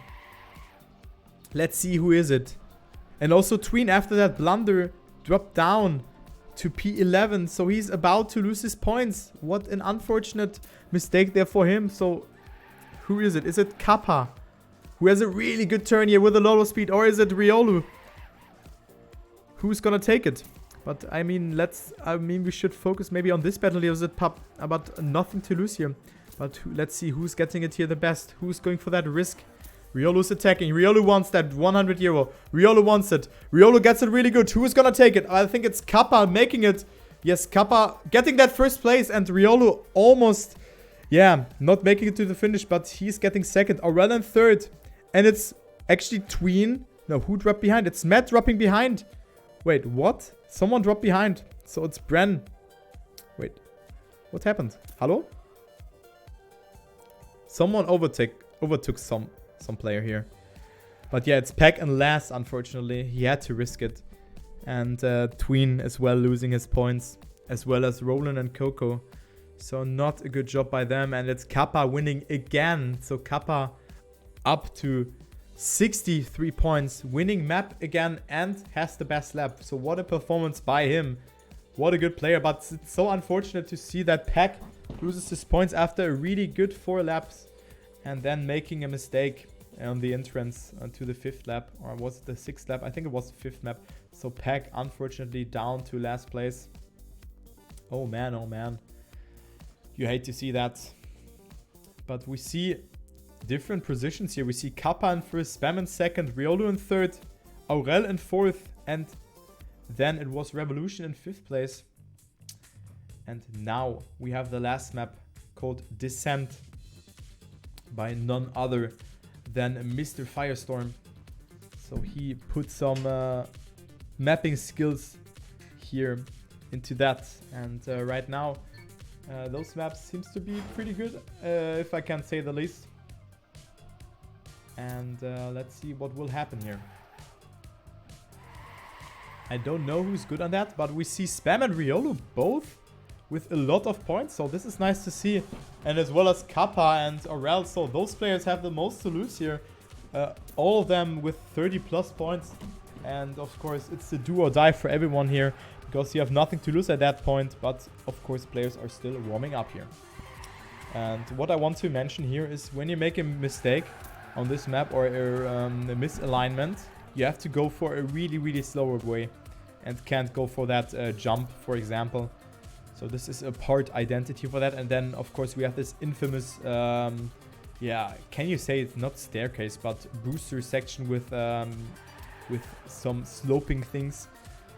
Let's see who is it. And also Tween, after that blunder, dropped down to P11. So he's about to lose his points. What an unfortunate mistake there for him. So who is it? Is it Kappa, who has a really good turn here with a lot of speed? Or is it Riolu? Who's gonna take it? But I mean, we should focus maybe on this battle here. Is it Pup? But nothing to lose here. But let's see who's getting it here the best. Who's going for that risk? Riolu's attacking. Riolu wants that 100 euro. Riolu wants it. Riolu gets it really good. Who's gonna take it? I think it's Kappa making it. Yes, Kappa getting that first place. And Riolu almost, yeah, not making it to the finish. But he's getting second. Aurel in third. And it's actually Tween. No, who dropped behind? It's Matt dropping behind. Wait, what? Someone dropped behind. So it's Bren. Wait, what happened? Hello? Someone overtook some player here. But yeah, it's Peck and last, unfortunately. He had to risk it. And Tween as well losing his points. As well as Roland and Coco. So not a good job by them. And it's Kappa winning again. So Kappa up to 63 points. Winning map again and has the best lap. So what a performance by him. What a good player. But it's so unfortunate to see that Peck loses his points after a really good 4 laps. And then making a mistake on the entrance to the 5th lap. Or was it the 6th lap? I think it was the 5th lap. So Peck unfortunately down to last place. Oh man, oh man. You hate to see that. But we see different positions here. We see Kappa in first, Spam in second, Riolu in third, Aurel in fourth, and then it was Revolution in 5th place. And now we have the last map called Descent by none other than Mr. Firestorm. So he put some mapping skills here into that. And right now, those maps seems to be pretty good, if I can say the least. And let's see what will happen here. I don't know who's good on that, but we see Spam and Riolu both with a lot of points. So this is nice to see. And as well as Kappa and Aurel. So those players have the most to lose here. All of them with 30 plus points. And of course, it's a do or die for everyone here. Because you have nothing to lose at that point. But of course, players are still warming up here. And what I want to mention here is when you make a mistake on this map or a misalignment, you have to go for a really, really slower way and can't go for that jump, for example. So this is a part identity for that. And then, of course, we have this infamous, yeah, can you say it's not staircase, but booster section with some sloping things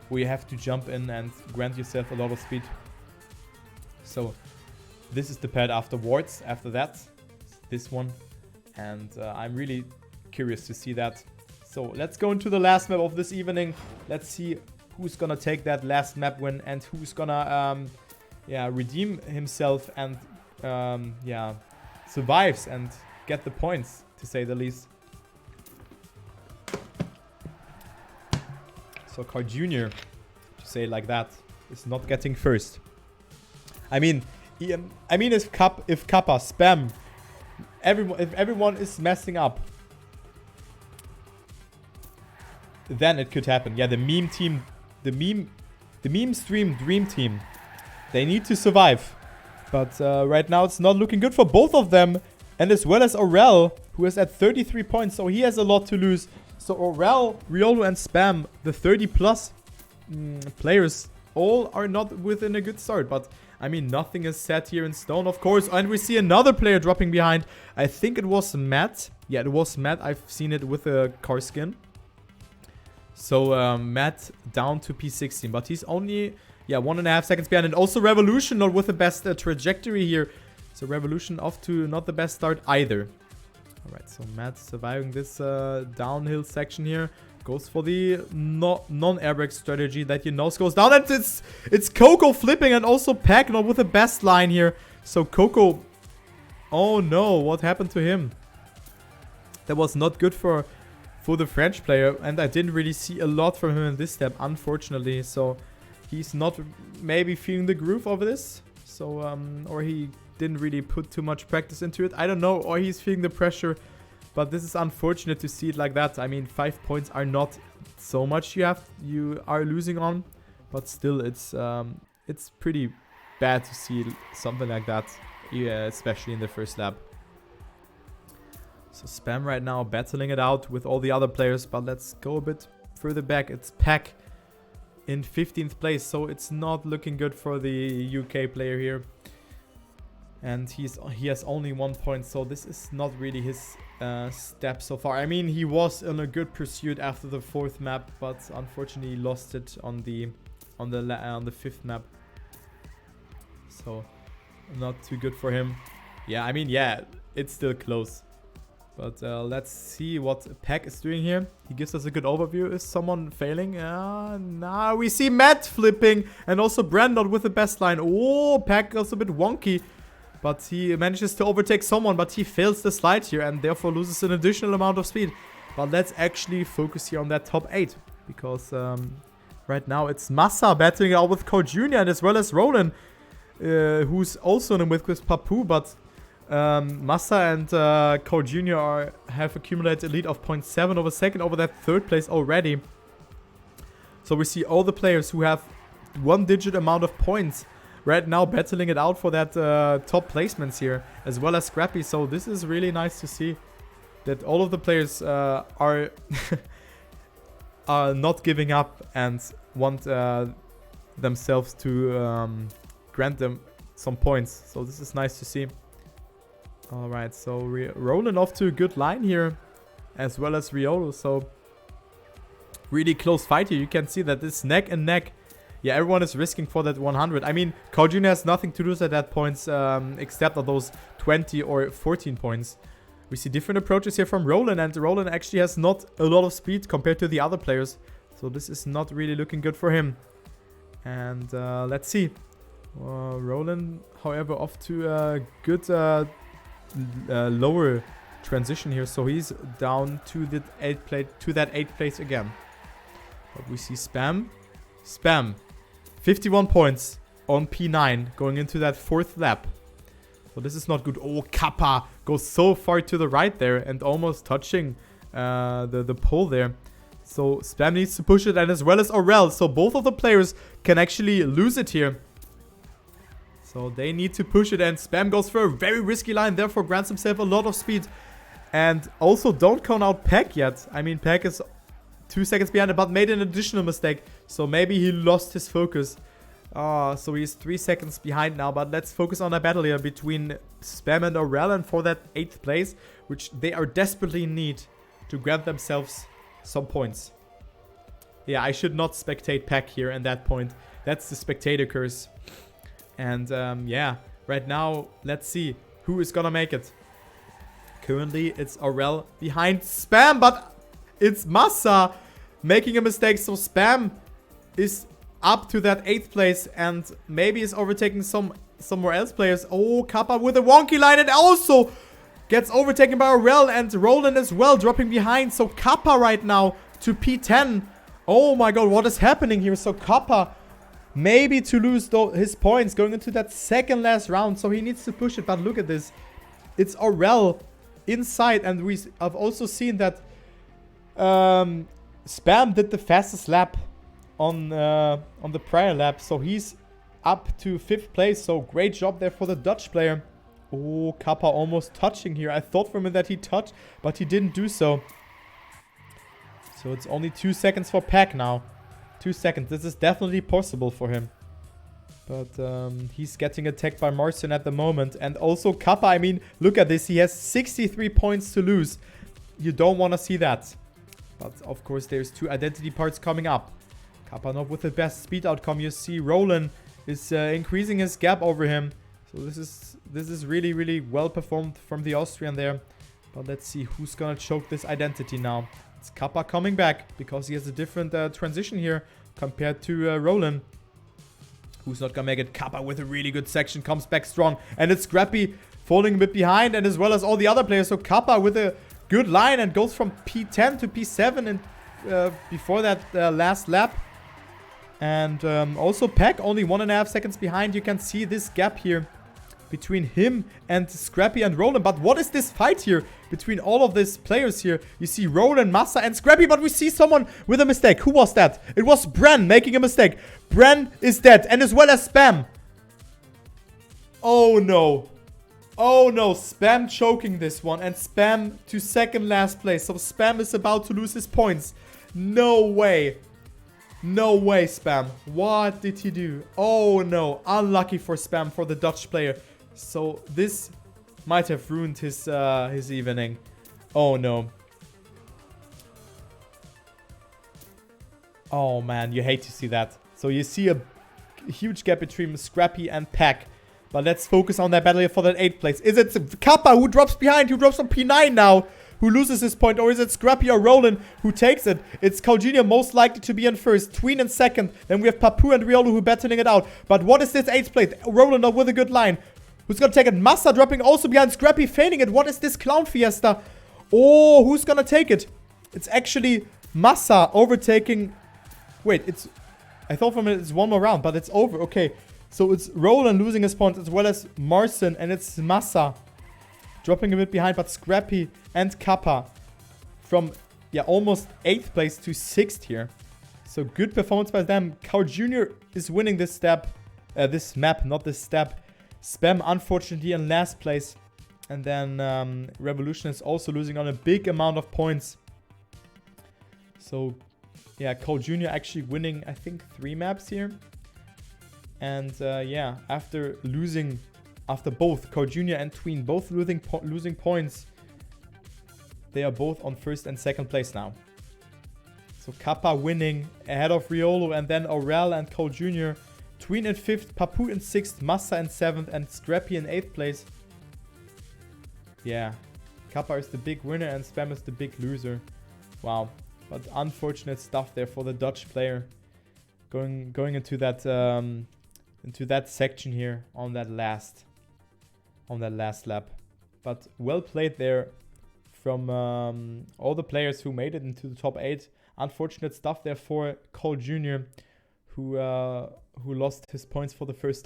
where you have to jump in and grant yourself a lot of speed. So this is the pad afterwards, after that, this one. And I'm really curious to see that. So let's go into the last map of this evening. Let's see who's gonna take that last map win and who's gonna yeah, redeem himself and yeah, survives and get the points, to say the least. So Car Junior, to say it like that, is not getting first. I mean if Kappa, Spam, if everyone is messing up, then it could happen. Yeah, the meme team, the meme stream dream team, they need to survive. But right now it's not looking good for both of them. And as well as Aurel, who is at 33 points, so he has a lot to lose. So Aurel, Riolu and Spam, the 30 plus players, all are not within a good start. But I mean, nothing is set here in stone, of course. And we see another player dropping behind. I think it was Matt. Yeah, it was Matt. I've seen it with a car skin. So Matt down to P16, but he's only, yeah, 1.5 seconds behind. And also Revolution not with the best trajectory here. So Revolution off to not the best start either. Alright, so Matt surviving this downhill section here. Goes for the non-airbag strategy that you know goes down. And it's Coco flipping and also Pack not with the best line here. So Coco, oh no, what happened to him? That was not good for the French player, and I didn't really see a lot from him in this step, unfortunately. So he's not maybe feeling the groove of this. So or he didn't really put too much practice into it. I don't know, or he's feeling the pressure. But this is unfortunate to see it like that. I mean, 5 points are not so much you are losing on, but still it's pretty bad to see something like that, yeah, especially in the first lap. So Spam right now battling it out with all the other players, but let's go a bit further back. It's Pack in 15th place, so it's not looking good for the UK player here. And he has only 1 point, so this is not really his step so far. I mean, he was on a good pursuit after the 4th map, but unfortunately lost it on the 5th map. So not too good for him. Yeah, I mean, yeah, it's still close. But let's see what Pack is doing here. He gives us a good overview. Is someone failing? Nah, we see Matt flipping and also Brandon with the best line. Oh, Pack is a bit wonky. But he manages to overtake someone, but he fails the slide here and therefore loses an additional amount of speed. But let's actually focus here on that top 8. Because right now it's Massa battling it out with Code Junior and as well as Roland, who's also in with Papu. But Massa and Code Junior have accumulated a lead of 0.7 over second over that 3rd place already. So we see all the players who have 1-digit amount of points right now battling it out for that top placements here, as well as Scrappy. So this is really nice to see that all of the players are not giving up and want themselves to grant them some points. So this is nice to see. Alright, so Roland off to a good line here, as well as Riolu. So really close fight here. You can see that it's neck and neck. Yeah, everyone is risking for that 100. I mean, Kaujun has nothing to lose at that points except of those 20 or 14 points. We see different approaches here from Roland, and Roland actually has not a lot of speed compared to the other players. So this is not really looking good for him. And let's see. Roland, however, off to a good lower transition here. So he's down to the 8th place again. But we see Spam. Spam. 51 points on P9 going into that 4th lap. So this is not good. Oh, Kappa goes so far to the right there and almost touching the pole there. So Spam needs to push it, and as well as Aurel. So both of the players can actually lose it here. So they need to push it, and Spam goes for a very risky line, therefore grants himself a lot of speed. And also don't count out Peck yet. I mean, Peck is 2 seconds behind it, but made an additional mistake. So maybe he lost his focus. So he's 3 seconds behind now, but let's focus on a battle here between Spam and Aurel, and for that 8th place, which they are desperately in need to grab themselves some points. Yeah, I should not spectate Peck here at that point. That's the spectator curse. And yeah, right now, let's see who is gonna make it. Currently, it's Aurel behind Spam, but it's Massa making a mistake. So Spam is up to that 8th place and maybe is overtaking somewhere else players. Oh, Kappa with a wonky line, and also gets overtaken by Aurel, and Roland as well dropping behind. So Kappa right now to P10. Oh my god, what is happening here? So Kappa maybe to lose his points going into that 2nd last round. So he needs to push it, but look at this. It's Aurel inside, and I've also seen that Spam did the fastest lap on the prior lap. So he's up to 5th place. So great job there for the Dutch player. Oh, Kappa almost touching here. I thought for a minute that he touched, but he didn't do so. So it's only 2 seconds for Peck now. 2 seconds. This is definitely possible for him. But he's getting attacked by Marcin at the moment. And also Kappa, I mean, look at this. He has 63 points to lose. You don't want to see that. But of course, there's 2 identity parts coming up. Kappa not with the best speed outcome. You see Roland is increasing his gap over him. So this is really, really well performed from the Austrian there. But let's see who's gonna choke this identity now. It's Kappa coming back because he has a different transition here compared to Roland. Who's not gonna make it? Kappa with a really good section comes back strong. And it's Scrappy falling a bit behind, and as well as all the other players. So Kappa with a good line and goes from P10 to P7 and before that last lap. And also Peck only 1.5 seconds behind. You can see this gap here between him and Scrappy and Roland. But what is this fight here between all of these players here? You see Roland, Massa and Scrappy, but we see someone with a mistake. Who was that? It was Bren making a mistake. Bren is dead, and as well as Spam. Oh no. Oh no, Spam choking this one, and Spam to 2nd last place. So Spam is about to lose his points. No way. No way, Spam. What did he do? Oh no, unlucky for Spam, for the Dutch player. So this might have ruined his evening. Oh no. Oh man, you hate to see that. So you see a huge gap between Scrappy and Peck. But let's focus on that battle here for that 8th place. Is it Kappa who drops behind, who drops on P9 now, who loses his point? Or is it Scrappy or Roland who takes it? It's Calginia most likely to be in 1st, Tween in 2nd. Then we have Papu and Riolo who battling it out. But what is this 8th place? Roland up with a good line. Who's gonna take it? Massa dropping also behind, Scrappy feigning it. What is this clown fiesta? Oh, who's gonna take it? It's actually Massa overtaking. Wait, it's... I thought for a minute it's one more round, but it's over. Okay, so it's Roland losing his points as well as Marcin, and it's Massa dropping a bit behind, but Scrappy and Kappa from, yeah, almost 8th place to 6th here. So good performance by them. Cow Jr. is winning this step, this map, not this step. Spam, unfortunately, in last place. And then Revolution is also losing on a big amount of points. So, yeah, Cow Jr. actually winning, I think, 3 maps here. And, yeah, after both Cow Jr. and Tween both losing points, they are both on 1st and 2nd place now. So Kappa winning ahead of Riolo, and then Aurel and Cow Jr. Tween in 5th, Papu in 6th, Massa in 7th, and Scrappy in 8th place. Yeah, Kappa is the big winner and Spam is the big loser. Wow, but unfortunate stuff there for the Dutch player. Going into that section here on that last lap. But well played there from all the players who made it into the top 8. Unfortunate stuff there for Cole Jr., who lost his points for the first